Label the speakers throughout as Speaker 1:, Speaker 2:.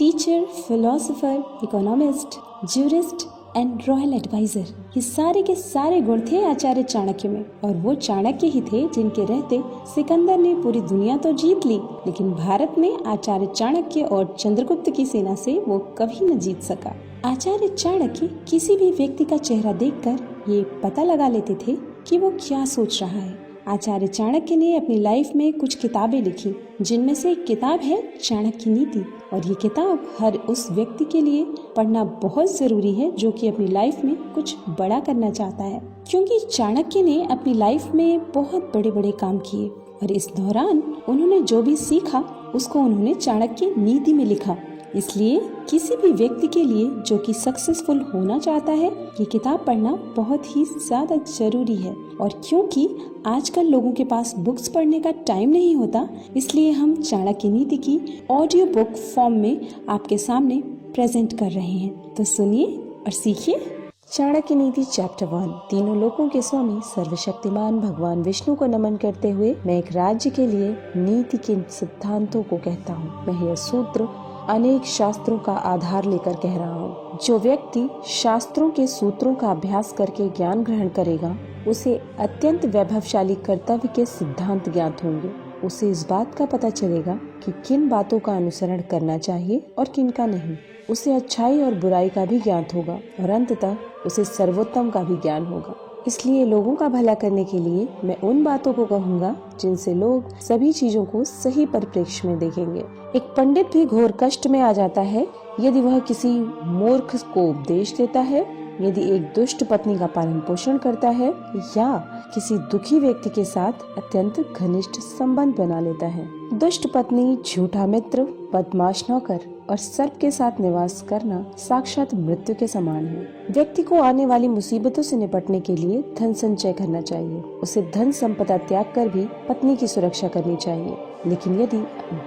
Speaker 1: Teacher, philosopher, economist, jurist and royal adviser, ये सारे के सारे गुण थे आचार्य चाणक्य में। और वो चाणक्य ही थे जिनके रहते सिकंदर ने पूरी दुनिया तो जीत ली, लेकिन भारत में आचार्य चाणक्य और चंद्रगुप्त की सेना से वो कभी न जीत सका। आचार्य चाणक्य किसी भी व्यक्ति का चेहरा देखकर ये पता लगा लेते थे कि वो क्या सोच रहा है। आचार्य चाणक्य ने अपनी लाइफ में कुछ किताबें लिखी, जिनमें से एक किताब है चाणक्य नीति। और ये किताब हर उस व्यक्ति के लिए पढ़ना बहुत जरूरी है जो कि अपनी लाइफ में कुछ बड़ा करना चाहता है, क्योंकि चाणक्य ने अपनी लाइफ में बहुत बड़े बड़े काम किए और इस दौरान उन्होंने जो भी सीखा उसको उन्होंने चाणक्य नीति में लिखा। इसलिए किसी भी व्यक्ति के लिए जो कि सक्सेसफुल होना चाहता है, ये किताब पढ़ना बहुत ही ज्यादा जरूरी है। और क्योंकि आजकल लोगों के पास बुक्स पढ़ने का टाइम नहीं होता, इसलिए हम चाणक्य नीति की ऑडियो बुक फॉर्म में आपके सामने प्रेजेंट कर रहे हैं। तो सुनिए और सीखिए। चाणक्य नीति चैप्टर 1। तीनों लोकों के स्वामी सर्वशक्तिमान भगवान विष्णु को नमन करते हुए मैं एक राज्य के लिए नीति के सिद्धांतों को कहता हूँ। मैं यह सूत्र अनेक शास्त्रों का आधार लेकर कह रहा हूँ। जो व्यक्ति शास्त्रों के सूत्रों का अभ्यास करके ज्ञान ग्रहण करेगा, उसे अत्यंत वैभवशाली कर्तव्य के सिद्धांत ज्ञात होंगे। उसे इस बात का पता चलेगा कि किन बातों का अनुसरण करना चाहिए और किन का नहीं। उसे अच्छाई और बुराई का भी ज्ञात होगा और अंततः उसे सर्वोत्तम का भी ज्ञान होगा। इसलिए लोगों का भला करने के लिए मैं उन बातों को कहूँगा जिनसे लोग सभी चीजों को सही परिप्रेक्ष्य में देखेंगे। एक पंडित भी घोर कष्ट में आ जाता है यदि वह किसी मूर्ख को उपदेश देता है, यदि एक दुष्ट पत्नी का पालन पोषण करता है या किसी दुखी व्यक्ति के साथ अत्यंत घनिष्ठ संबंध बना लेता है। दुष्ट पत्नी, झूठा मित्र, बदमाश नौकर और सर्प के साथ निवास करना साक्षात मृत्यु के समान है। व्यक्ति को आने वाली मुसीबतों से निपटने के लिए धन संचय करना चाहिए। उसे धन संपदा त्याग कर भी पत्नी की सुरक्षा करनी चाहिए। लेकिन यदि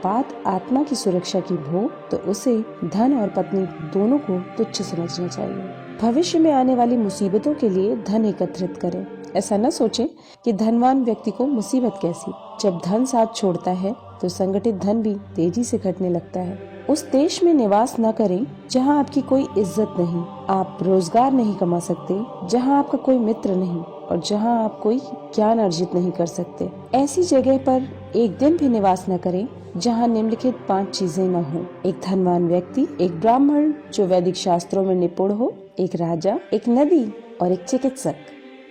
Speaker 1: बात आत्मा की सुरक्षा की हो तो उसे धन और पत्नी दोनों को तुच्छ समझना चाहिए। भविष्य में आने वाली मुसीबतों के लिए धन एकत्रित करें। ऐसा न सोचें कि धनवान व्यक्ति को मुसीबत कैसी। जब धन साथ छोड़ता है तो संगठित धन भी तेजी से घटने लगता है। उस देश में निवास न करें जहां आपकी कोई इज्जत नहीं, आप रोजगार नहीं कमा सकते, जहां आपका कोई मित्र नहीं और जहां आप कोई ज्ञान अर्जित नहीं कर सकते। ऐसी जगह पर एक दिन भी निवास न करें जहां निम्नलिखित 5 चीजें न हो। एक धनवान व्यक्ति, एक ब्राह्मण जो वैदिक शास्त्रों में निपुण हो, एक राजा, एक नदी और एक चिकित्सक।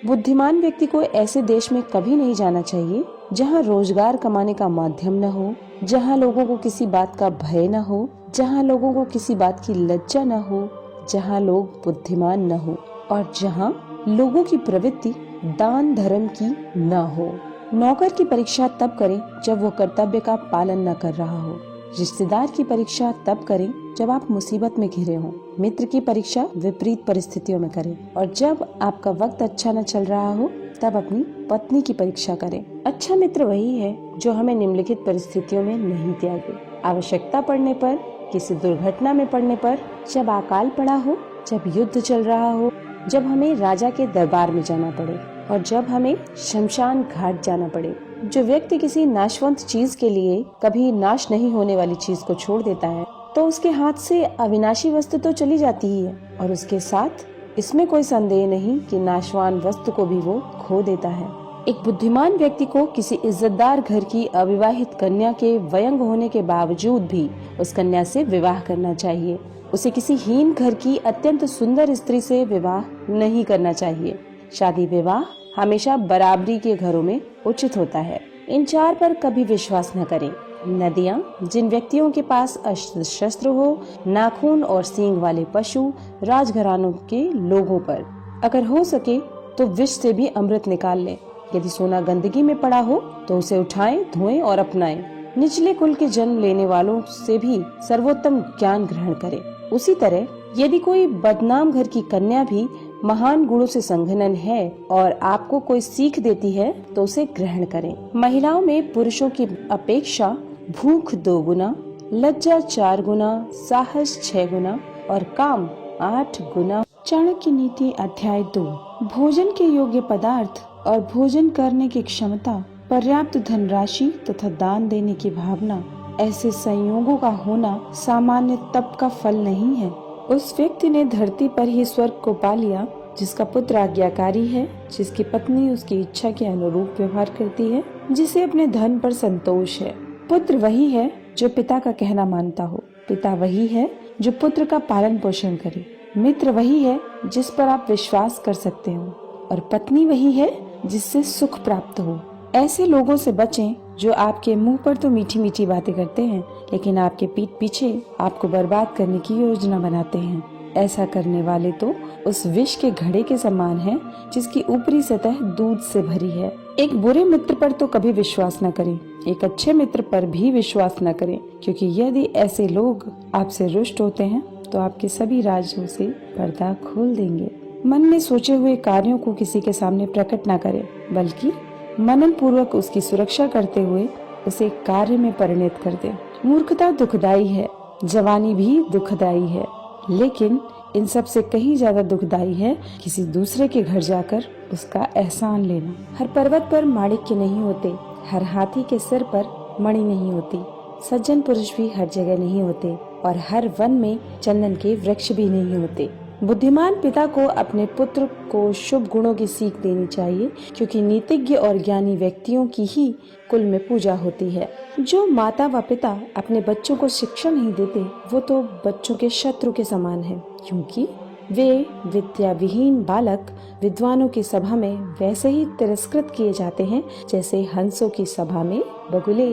Speaker 1: बुद्धिमान व्यक्ति को ऐसे देश में कभी नहीं जाना चाहिए जहां रोजगार कमाने का माध्यम न हो, जहां लोगों को किसी बात का भय न हो, जहां लोगों को किसी बात की लज्जा न हो, जहां लोग बुद्धिमान न हो और जहां लोगों की प्रवृत्ति दान धर्म की न हो। नौकर की परीक्षा तब करें जब वो कर्तव्य का पालन न कर रहा हो। रिश्तेदार की परीक्षा तब करें जब आप मुसीबत में घिरे हों। मित्र की परीक्षा विपरीत परिस्थितियों में करें और जब आपका वक्त अच्छा न चल रहा हो तब अपनी पत्नी की परीक्षा करें। अच्छा मित्र वही है जो हमें निम्नलिखित परिस्थितियों में नहीं त्यागे। आवश्यकता पड़ने पर, किसी दुर्घटना में पड़ने पर, जब अकाल पड़ा हो, जब युद्ध चल रहा हो, जब हमें राजा के दरबार में जाना पड़े और जब हमें शमशान घाट जाना पड़े। जो व्यक्ति किसी नाशवंत चीज के लिए कभी नाश नहीं होने वाली चीज को छोड़ देता है तो उसके हाथ से अविनाशी वस्तु तो चली जाती ही है और उसके साथ इसमें कोई संदेह नहीं कि नाशवान वस्तु को भी वो खो देता है। एक बुद्धिमान व्यक्ति को किसी इज्जतदार घर की अविवाहित कन्या के व्यंग होने के बावजूद भी उस कन्या से विवाह करना चाहिए। उसे किसी हीन घर की अत्यंत सुंदर स्त्री से विवाह नहीं करना चाहिए। शादी विवाह हमेशा बराबरी के घरों में उचित होता है। इन 4 पर कभी विश्वास न करें। नदियाँ, जिन व्यक्तियों के पास अस्त्र शस्त्र हो, नाखून और सींग वाले पशु, राजघरानों के लोगों पर। अगर हो सके तो विष से भी अमृत निकाल लें। यदि सोना गंदगी में पड़ा हो तो उसे उठाएं, धोएं और अपनाएं। निचले कुल के जन्म लेने वालों से भी सर्वोत्तम ज्ञान ग्रहण करें। उसी तरह यदि कोई बदनाम घर की कन्या भी महान गुणों से संघनन है और आपको कोई सीख देती है तो उसे ग्रहण करें। महिलाओं में पुरुषों की अपेक्षा भूख 2 गुना, लज्जा 4 गुना, साहस 6 गुना और काम 8 गुना। चाणक्य नीति अध्याय 2। भोजन के योग्य पदार्थ और भोजन करने की क्षमता, पर्याप्त धनराशि तथा दान देने की भावना ऐसे संयोगों का होना सामान्य तप का फल नहीं है। उस व्यक्ति ने धरती पर ही स्वर्ग को पा लिया जिसका पुत्र आज्ञाकारी है, जिसकी पत्नी उसकी इच्छा के अनुरूप व्यवहार करती है, जिसे अपने धन पर संतोष है। पुत्र वही है जो पिता का कहना मानता हो, पिता वही है जो पुत्र का पालन पोषण करे, मित्र वही है जिस पर आप विश्वास कर सकते हो, और पत्नी वही है जिससे सुख प्राप्त हो। ऐसे लोगों से बचें जो आपके मुंह पर तो मीठी मीठी बातें करते हैं, लेकिन आपके पीठ पीछे आपको बर्बाद करने की योजना बनाते हैं। ऐसा करने वाले तो उस विष के घड़े के समान हैं, जिसकी ऊपरी सतह दूध से भरी है। एक बुरे मित्र पर तो कभी विश्वास न करें, एक अच्छे मित्र पर भी विश्वास न करें, क्योंकि यदि ऐसे लोग आपसे रुष्ट होते हैं तो आपके सभी राजों से पर्दा खोल देंगे। मन में सोचे हुए कार्यों को किसी के सामने प्रकट न करें, बल्कि मनन पूर्वक उसकी सुरक्षा करते हुए उसे कार्य में परिणत कर दे। मूर्खता दुखदाई है, जवानी भी दुखदाई है, लेकिन इन सब से कहीं ज्यादा दुखदाई है किसी दूसरे के घर जाकर उसका एहसान लेना। हर पर्वत पर माणिक्य नहीं होते, हर हाथी के सिर पर मणि नहीं होती, सज्जन पुरुष भी हर जगह नहीं होते, और हर वन में चंदन के वृक्ष भी नहीं होते। बुद्धिमान पिता को अपने पुत्र को शुभ गुणों की सीख देनी चाहिए, क्योंकि नीतिज्ञ और ज्ञानी व्यक्तियों की ही कुल में पूजा होती है। जो माता व पिता अपने बच्चों को शिक्षा नहीं देते, वो तो बच्चों के शत्रु के समान है, क्योंकि वे विद्याविहीन बालक विद्वानों की सभा में वैसे ही तिरस्कृत किए जाते हैं जैसे हंसों की सभा में बगुले।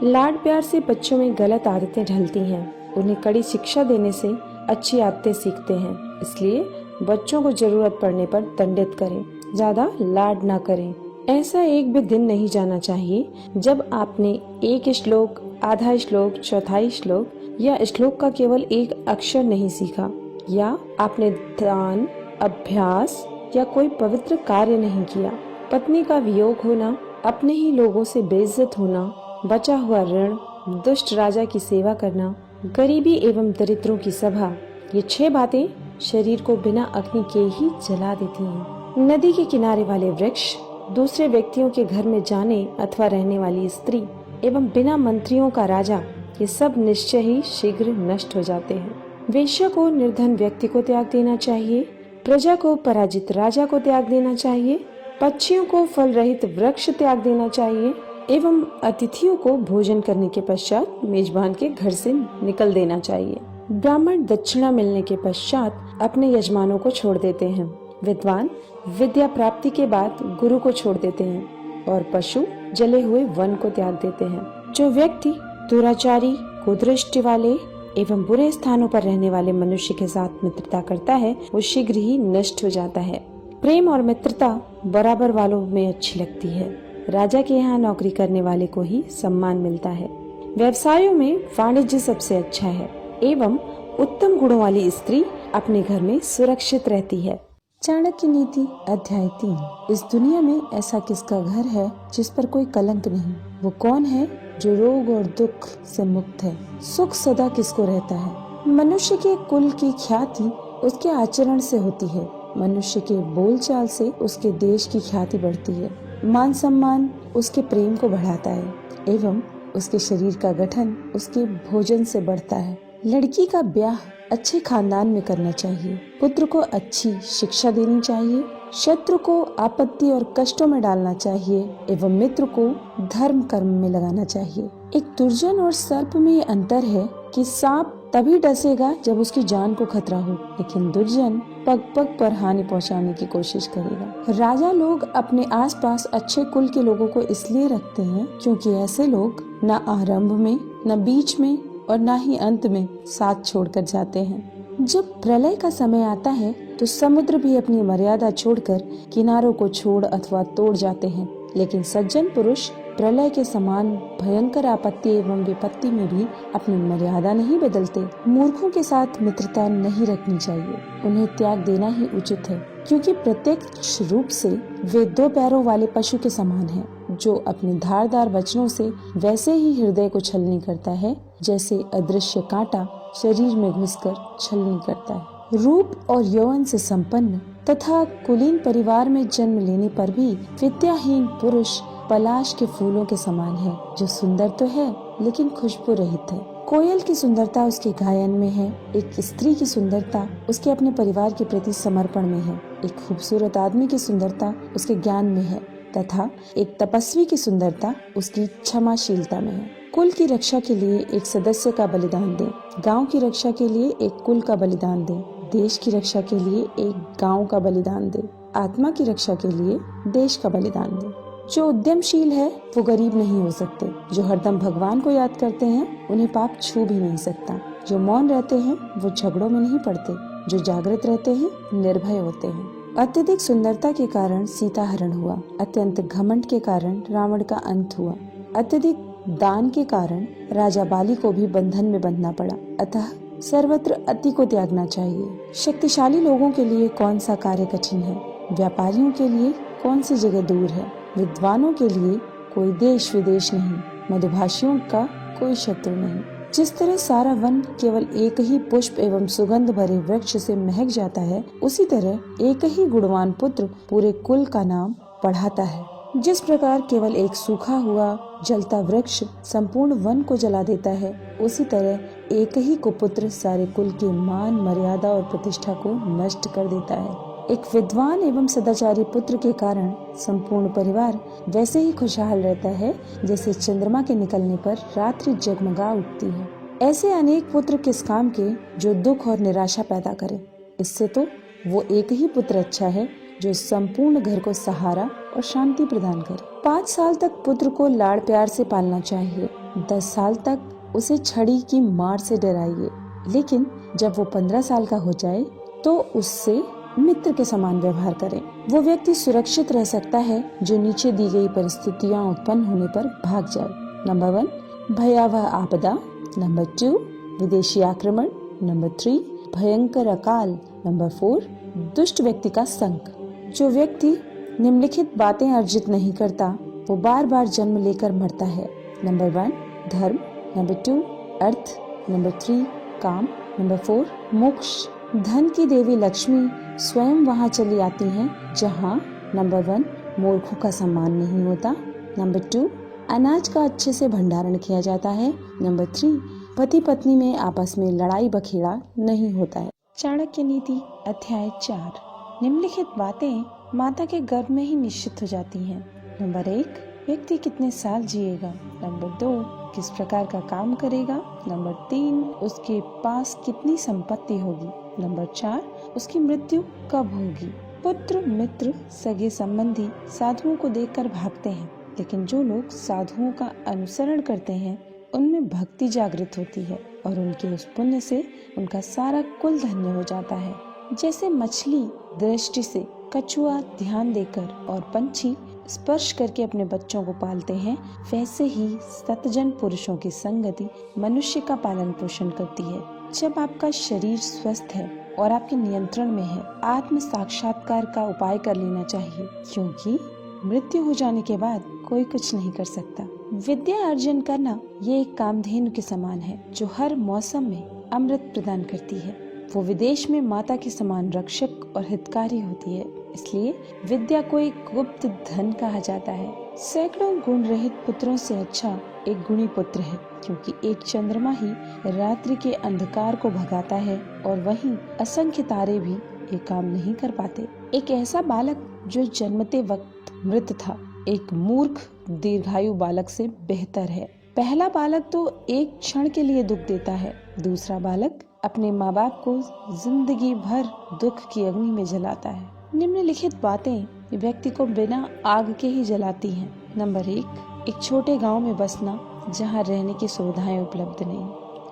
Speaker 1: लाड प्यार से बच्चों में गलत आदतें ढलती हैं, उन्हें कड़ी शिक्षा देने से अच्छी आदतें सीखते हैं। इसलिए बच्चों को जरूरत पड़ने पर दंडित करें, ज्यादा लाड ना करें। ऐसा एक भी दिन नहीं जाना चाहिए जब आपने एक श्लोक, आधा श्लोक, चौथाई श्लोक या श्लोक का केवल एक अक्षर नहीं सीखा, या आपने ध्यान, अभ्यास या कोई पवित्र कार्य नहीं किया। पत्नी का वियोग होना, अपने ही लोगों से बेइज्जत होना, बचा हुआ ऋण, दुष्ट राजा की सेवा करना, गरीबी एवं दरिद्रों की सभा, ये 6 बातें शरीर को बिना अग्नि के ही जला देती हैं। नदी के किनारे वाले वृक्ष, दूसरे व्यक्तियों के घर में जाने अथवा रहने वाली स्त्री एवं बिना मंत्रियों का राजा, ये सब निश्चय ही शीघ्र नष्ट हो जाते हैं। वेश्या को निर्धन व्यक्ति को त्याग देना चाहिए, प्रजा को पराजित राजा को त्याग देना चाहिए, पक्षियों को फल रहित वृक्ष त्याग देना चाहिए एवं अतिथियों को भोजन करने के पश्चात मेजबान के घर से निकल देना चाहिए। ब्राह्मण दक्षिणा मिलने के पश्चात अपने यजमानों को छोड़ देते हैं, विद्वान विद्या प्राप्ति के बाद गुरु को छोड़ देते हैं, और पशु जले हुए वन को त्याग देते हैं। जो व्यक्ति दुराचारी, कुदृष्टि वाले एवं बुरे स्थानों पर रहने वाले मनुष्य के साथ मित्रता करता है, वो शीघ्र ही नष्ट हो जाता है। प्रेम और मित्रता बराबर वालों में अच्छी लगती है। राजा के यहाँ नौकरी करने वाले को ही सम्मान मिलता है। व्यवसायों में वाणिज्य सबसे अच्छा है एवं उत्तम गुणों वाली स्त्री अपने घर में सुरक्षित रहती है। चाणक्य नीति अध्याय 3। इस दुनिया में ऐसा किसका घर है जिस पर कोई कलंक नहीं? वो कौन है जो रोग और दुख से मुक्त है? सुख सदा किसको रहता है? मनुष्य के कुल की ख्याति उसके आचरण से होती है, मनुष्य के बोलचाल से उसके देश की ख्याति बढ़ती है। मान सम्मान उसके प्रेम को बढ़ाता है एवं उसके शरीर का गठन उसके भोजन से बढ़ता है। लड़की का ब्याह अच्छे खानदान में करना चाहिए, पुत्र को अच्छी शिक्षा देनी चाहिए, शत्रु को आपत्ति और कष्टों में डालना चाहिए एवं मित्र को धर्म कर्म में लगाना चाहिए। एक दुर्जन और सर्प में ये अंतर है कि सांप तभी डसेगा जब उसकी जान को खतरा हो, लेकिन दुर्जन पग पग पर हानि पहुंचाने की कोशिश करेगा। राजा लोग अपने आसपास अच्छे कुल के लोगों को इसलिए रखते हैं क्योंकि ऐसे लोग न आरंभ में, न बीच में और न ही अंत में साथ छोड़कर जाते हैं। जब प्रलय का समय आता है तो समुद्र भी अपनी मर्यादा छोड़कर किनारों को छोड़ अथवा तोड़ जाते हैं, लेकिन सज्जन पुरुष प्रलय के समान भयंकर आपत्ति एवं विपत्ति में भी अपनी मर्यादा नहीं बदलते। मूर्खों के साथ मित्रता नहीं रखनी चाहिए, उन्हें त्याग देना ही उचित है, क्योंकि प्रत्यक्ष रूप से वे 2 पैरों वाले पशु के समान हैं, जो अपने धारदार वचनों से वैसे ही हृदय को छलनी करता है जैसे अदृश्य कांटा शरीर में घुसकर छलनी करता है। रूप और यौवन से संपन्न तथा कुलीन परिवार में जन्म लेने पर भी विद्याहीन पुरुष पलाश के फूलों के समान है, जो सुंदर तो है लेकिन खुशबू रहित है। कोयल की सुंदरता उसके गायन में है। एक स्त्री की सुंदरता उसके अपने परिवार के प्रति समर्पण में है। एक खूबसूरत आदमी की सुंदरता उसके ज्ञान में है तथा एक तपस्वी की सुंदरता उसकी क्षमाशीलता में है। कुल की रक्षा के लिए एक सदस्य का बलिदान दें, गांव की रक्षा के लिए एक कुल का बलिदान दें, देश की रक्षा के लिए एक गांव का बलिदान दें, आत्मा की रक्षा के लिए देश का बलिदान दें। जो उद्यमशील है वो गरीब नहीं हो सकते। जो हरदम भगवान को याद करते हैं उन्हें पाप छू भी नहीं सकता। जो मौन रहते हैं वो झगड़ों में नहीं पड़ते। जो जागृत रहते हैं निर्भय होते हैं। अत्यधिक सुंदरता के कारण सीता हरण हुआ। अत्यंत घमंड के कारण रावण का अंत हुआ। अत्यधिक दान के कारण राजा बाली को भी बंधन में बंधना पड़ा। अतः सर्वत्र अति को त्यागना चाहिए। शक्तिशाली लोगों के लिए कौन सा कार्य कठिन है, व्यापारियों के लिए कौन सी जगह दूर है, विद्वानों के लिए कोई देश विदेश नहीं, मधुभाषियों का कोई शत्रु नहीं। जिस तरह सारा वन केवल एक ही पुष्प एवं सुगंध भरे वृक्ष से महक जाता है, उसी तरह एक ही गुणवान पुत्र पूरे कुल का नाम बढ़ाता है। जिस प्रकार केवल एक सूखा हुआ जलता वृक्ष संपूर्ण वन को जला देता है, उसी तरह एक ही कुपुत्र सारे कुल के मान, मर्यादा और प्रतिष्ठा को नष्ट कर देता है। एक विद्वान एवं सदाचारी पुत्र के कारण संपूर्ण परिवार वैसे ही खुशहाल रहता है जैसे चंद्रमा के निकलने पर रात्रि जगमगा उठती है। ऐसे अनेक पुत्र किस काम के जो दुख और निराशा पैदा करे। इससे तो वो एक ही पुत्र अच्छा है जो संपूर्ण घर को सहारा और शांति प्रदान करे। 5 साल तक पुत्र को लाड़ प्यार से पालना चाहिए। 10 साल तक उसे छड़ी की मार से डराइए, लेकिन जब वो 15 साल का हो जाए तो उससे मित्र के समान व्यवहार करें। वो व्यक्ति सुरक्षित रह सकता है जो नीचे दी गई परिस्थितियां उत्पन्न होने पर भाग जाए। नंबर 1 भयावह आपदा, नंबर 2 विदेशी आक्रमण, नंबर 3 भयंकर अकाल, नंबर 4 दुष्ट व्यक्ति का संग। जो व्यक्ति निम्नलिखित बातें अर्जित नहीं करता वो बार बार जन्म लेकर मरता है। नंबर 1 धर्म, नंबर 2 अर्थ, नंबर 3 काम, नंबर 4 मोक्ष। धन की देवी लक्ष्मी स्वयं वहाँ चली आती हैं जहाँ नंबर 1 मूर्खों का सम्मान नहीं होता, नंबर 2 अनाज का अच्छे से भंडारण किया जाता है, नंबर 3 पति पत्नी में आपस में लड़ाई बखेड़ा नहीं होता है। चाणक्य नीति अध्याय 4। निम्नलिखित बातें माता के गर्भ में ही निश्चित हो जाती हैं। नंबर 1 व्यक्ति कितने साल जिएगा, नंबर 2 किस प्रकार का काम करेगा, नंबर 3 उसके पास कितनी संपत्ति होगी, नंबर 4 उसकी मृत्यु कब होगी। पुत्र, मित्र, सगे संबंधी साधुओं को देखकर भागते हैं, लेकिन जो लोग साधुओं का अनुसरण करते हैं उनमें भक्ति जागृत होती है और उनके उस पुण्य से उनका सारा कुल धन्य हो जाता है। जैसे मछली दृष्टि से, कछुआ ध्यान देकर और पंछी स्पर्श करके अपने बच्चों को पालते हैं, वैसे ही सतजन पुरुषों की संगति मनुष्य का पालन पोषण करती है। जब आपका शरीर स्वस्थ है और आपके नियंत्रण में है, आत्म साक्षात्कार का उपाय कर लेना चाहिए, क्योंकि मृत्यु हो जाने के बाद कोई कुछ नहीं कर सकता। विद्या अर्जन करना ये एक कामधेनु के समान है जो हर मौसम में अमृत प्रदान करती है। वो विदेश में माता के समान रक्षक और हितकारी होती है, इसलिए विद्या को एक गुप्त धन कहा जाता है। सैकड़ों गुण रहित पुत्रों से अच्छा एक गुणी पुत्र है, क्योंकि एक चंद्रमा ही रात्रि के अंधकार को भगाता है और वहीं असंख्य तारे भी ये काम नहीं कर पाते। एक ऐसा बालक जो जन्मते वक्त मृत था, एक मूर्ख दीर्घायु बालक से बेहतर है। पहला बालक तो एक क्षण के लिए दुख देता है, दूसरा बालक अपने माँ बाप को जिंदगी भर दुख की अग्नि में जलाता है। निम्नलिखित बातें व्यक्ति को बिना आग के ही जलाती हैं। नंबर 1 एक छोटे गांव में बसना जहां रहने की सुविधाएं उपलब्ध नहीं।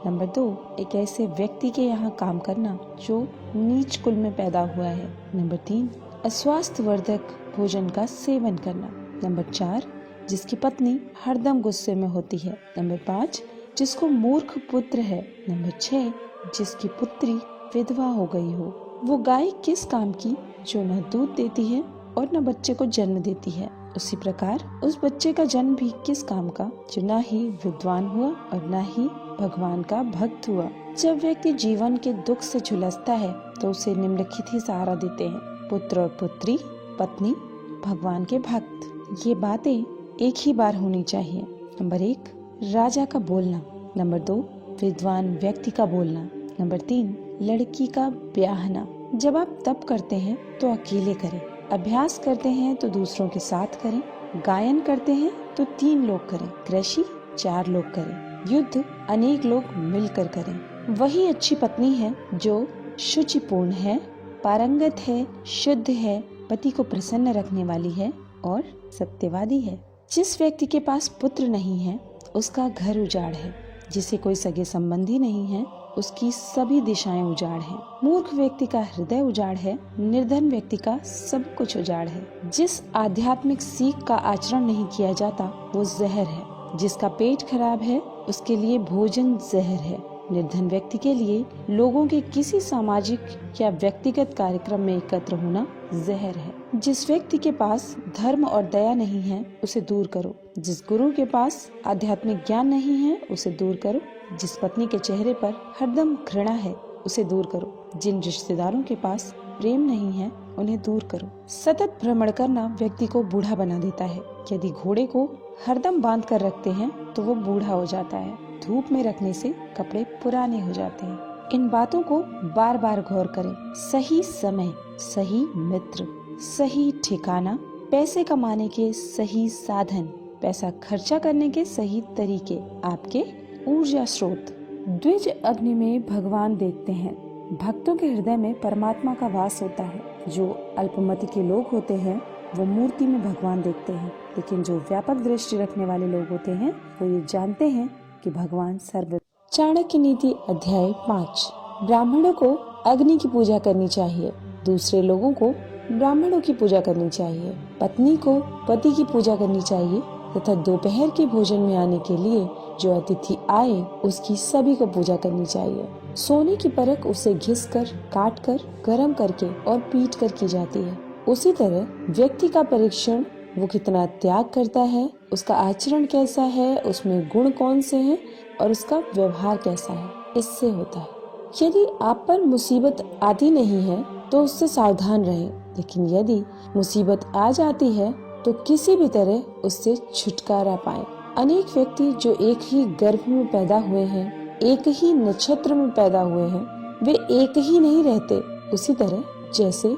Speaker 1: नंबर 2 एक ऐसे व्यक्ति के यहाँ काम करना जो नीच कुल में पैदा हुआ है। नंबर 3 अस्वास्थ्यवर्धक भोजन का सेवन करना। नंबर 4 जिसकी पत्नी हरदम गुस्से में होती है। नंबर 5 जिसको मूर्ख पुत्र है। नंबर 6 जिसकी पुत्री विधवा हो गई हो। वो गाय किस काम की जो न दूध देती है और न बच्चे को जन्म देती है, उसी प्रकार उस बच्चे का जन्म भी किस काम का जो न ही विद्वान हुआ और न ही भगवान का भक्त हुआ। जब व्यक्ति जीवन के दुख से झुलसता है तो उसे निम्नलिखित ही सहारा देते हैं: पुत्र और पुत्री, पत्नी, भगवान के भक्त। ये बातें एक ही बार होनी चाहिए। नंबर 1, राजा का बोलना। नंबर 2, विद्वान व्यक्ति का बोलना। नंबर 3, लड़की का ब्याहना। जब आप तप करते हैं तो अकेले करें, अभ्यास करते हैं तो दूसरों के साथ करें, गायन करते हैं तो 3 लोग करें, कृषि 4 लोग करें, युद्ध अनेक लोग मिलकर करें। वही अच्छी पत्नी है जो शुचिपूर्ण है, पारंगत है, शुद्ध है, पति को प्रसन्न रखने वाली है और सत्यवादी है। जिस व्यक्ति के पास पुत्र नहीं है उसका घर उजाड़ है, जिसे कोई सगे संबंधी नहीं है उसकी सभी दिशाएं उजाड़ हैं। मूर्ख व्यक्ति का हृदय उजाड़ है, निर्धन व्यक्ति का सब कुछ उजाड़ है। जिस आध्यात्मिक सीख का आचरण नहीं किया जाता वो जहर है। जिसका पेट खराब है उसके लिए भोजन जहर है। निर्धन व्यक्ति के लिए लोगों के किसी सामाजिक या व्यक्तिगत कार्यक्रम में एकत्र होना जहर है। जिस व्यक्ति के पास धर्म और दया नहीं है उसे दूर करो। जिस गुरु के पास आध्यात्मिक ज्ञान नहीं है उसे दूर करो। जिस पत्नी के चेहरे पर हरदम घृणा है उसे दूर करो। जिन रिश्तेदारों के पास प्रेम नहीं है उन्हें दूर करो। सतत भ्रमण करना व्यक्ति को बूढ़ा बना देता है। यदि घोड़े को हरदम बांध कर रखते हैं तो वो बूढ़ा हो जाता है। धूप में रखने से कपड़े पुराने हो जाते हैं। इन बातों को बार बार गौर करें। सही समय, सही मित्र, सही ठिकाना, पैसे कमाने के सही साधन, पैसा खर्चा करने के सही तरीके आपके ऊर्जा स्रोत। द्विज अग्नि में भगवान देखते हैं। भक्तों के हृदय में परमात्मा का वास होता है। जो अल्पमति के लोग होते हैं वो मूर्ति में भगवान देखते हैं, लेकिन जो व्यापक दृष्टि रखने वाले लोग होते हैं वो ये जानते हैं कि भगवान सर्व। चाणक्य नीति अध्याय 5। ब्राह्मणों को अग्नि की पूजा करनी चाहिए, दूसरे लोगों को ब्राह्मणों की पूजा करनी चाहिए, पत्नी को पति की पूजा करनी चाहिए तथा दोपहर के भोजन में आने के लिए जो अतिथि आए उसकी सभी को पूजा करनी चाहिए। सोने की परख उसे घिस कर, काट कर, गर्म करके और पीट कर की जाती है। उसी तरह व्यक्ति का परीक्षण वो कितना त्याग करता है, उसका आचरण कैसा है, उसमें गुण कौन से हैं और उसका व्यवहार कैसा है, इससे होता है। यदि आप पर मुसीबत आती नहीं है तो उससे सावधान रहें, लेकिन यदि मुसीबत आ जाती है तो किसी भी तरह उससे छुटकारा पाएं। अनेक व्यक्ति जो एक ही गर्भ में पैदा हुए हैं, एक ही नक्षत्र में पैदा हुए हैं, वे एक ही नहीं रहते। उसी तरह जैसे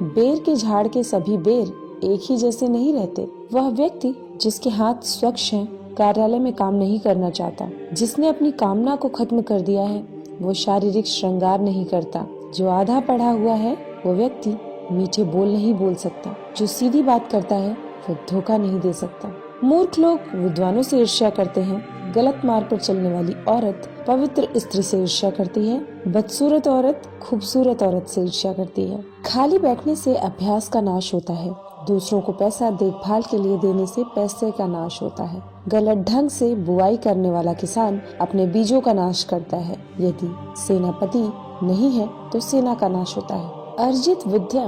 Speaker 1: बेर के झाड़ के सभी बेर एक ही जैसे नहीं रहते। वह व्यक्ति जिसके हाथ स्वच्छ हैं, कार्यालय में काम नहीं करना चाहता, जिसने अपनी कामना को खत्म कर दिया है, वो शारीरिक श्रृंगार नहीं करता। जो आधा पढ़ा हुआ है वो व्यक्ति मीठे बोल नहीं बोल सकता। जो सीधी बात करता है वो धोखा नहीं दे सकता। मूर्ख लोग विद्वानों से ईर्ष्या करते हैं। गलत मार्ग पर चलने वाली औरत पवित्र स्त्री से ईर्ष्या करती है। बदसूरत औरत खूबसूरत औरत से ईर्ष्या करती है। खाली बैठने से अभ्यास का नाश होता है। दूसरों को पैसा देखभाल के लिए देने से पैसे का नाश होता है। गलत ढंग से बुआई करने वाला किसान अपने बीजों का नाश करता है। यदि सेनापति नहीं है तो सेना का नाश होता है। अर्जित विद्या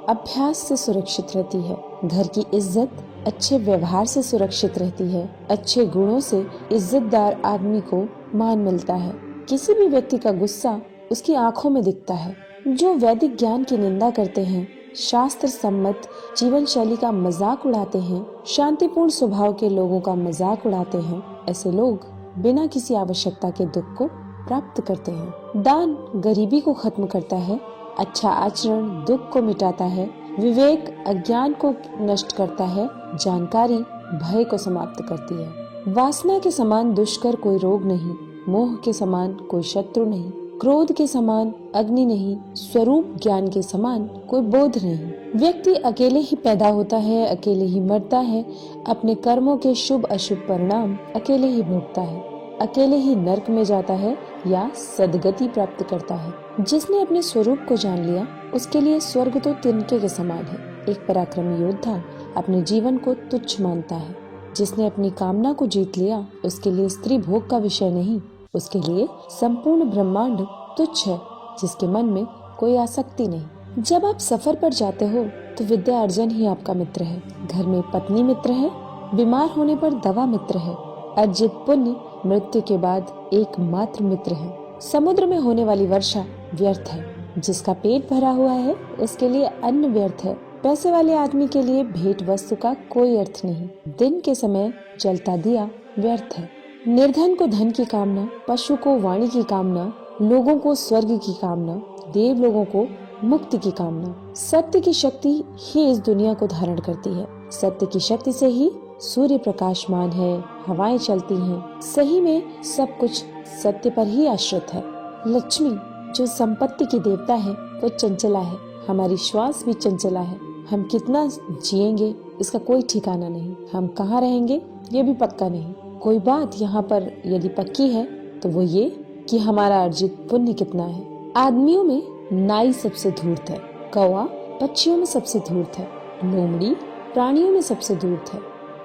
Speaker 1: अभ्यास से सुरक्षित रहती है। घर की इज्जत अच्छे व्यवहार से सुरक्षित रहती है। अच्छे गुणों से इज्जतदार आदमी को मान मिलता है। किसी भी व्यक्ति का गुस्सा उसकी आंखों में दिखता है। जो वैदिक ज्ञान की निंदा करते हैं, शास्त्र सम्मत जीवन शैली का मजाक उड़ाते हैं, शांतिपूर्ण स्वभाव के लोगों का मजाक उड़ाते हैं, ऐसे लोग बिना किसी आवश्यकता के दुख को प्राप्त करते हैं। दान गरीबी को खत्म करता है। अच्छा आचरण दुख को मिटाता है। विवेक अज्ञान को नष्ट करता है। जानकारी भय को समाप्त करती है। वासना के समान दुष्कर कोई रोग नहीं, मोह के समान कोई शत्रु नहीं, क्रोध के समान अग्नि नहीं, स्वरूप ज्ञान के समान कोई बोध नहीं। व्यक्ति अकेले ही पैदा होता है, अकेले ही मरता है, अपने कर्मों के शुभ अशुभ परिणाम अकेले ही भोगता है, अकेले ही नरक में जाता है या सदगति प्राप्त करता है। जिसने अपने स्वरूप को जान लिया उसके लिए स्वर्ग तो तिनके के समान है। एक पराक्रमी योद्धा अपने जीवन को तुच्छ मानता है। जिसने अपनी कामना को जीत लिया उसके लिए स्त्री भोग का विषय नहीं, उसके लिए संपूर्ण ब्रह्मांड तुच्छ है। जिसके मन में कोई आसक्ति नहीं। जब आप सफर पर जाते हो तो विद्या अर्जन ही आपका मित्र है। घर में पत्नी मित्र है, बीमार होने पर दवा मित्र है। अर्जित पुण्य मृत्यु के बाद एकमात्र मित्र है। समुद्र में होने वाली वर्षा व्यर्थ है। जिसका पेट भरा हुआ है उसके लिए अन्न व्यर्थ है। पैसे वाले आदमी के लिए भेंट वस्तु का कोई अर्थ नहीं। दिन के समय जलता दिया व्यर्थ है। निर्धन को धन की कामना, पशु को वाणी की कामना, लोगों को स्वर्ग की कामना, देव लोगों को मुक्ति की कामना। सत्य की शक्ति ही इस दुनिया को धारण करती है। सत्य की शक्ति से ही सूर्य प्रकाशमान है, हवाएं चलती हैं। सही में सब कुछ सत्य पर ही आश्रित है। लक्ष्मी जो संपत्ति की देवता है वो चंचला है। हमारी श्वास भी चंचला है। हम कितना जिएंगे इसका कोई ठिकाना नहीं। हम कहाँ रहेंगे ये भी पक्का नहीं। कोई बात यहाँ पर यदि पक्की है तो वो ये कि हमारा अर्जित पुण्य कितना है। आदमियों में नाई सबसे धूर्त है, कौवा पक्षियों में सबसे धूर्त है, लोमड़ी प्राणियों में सबसे धूर्त है,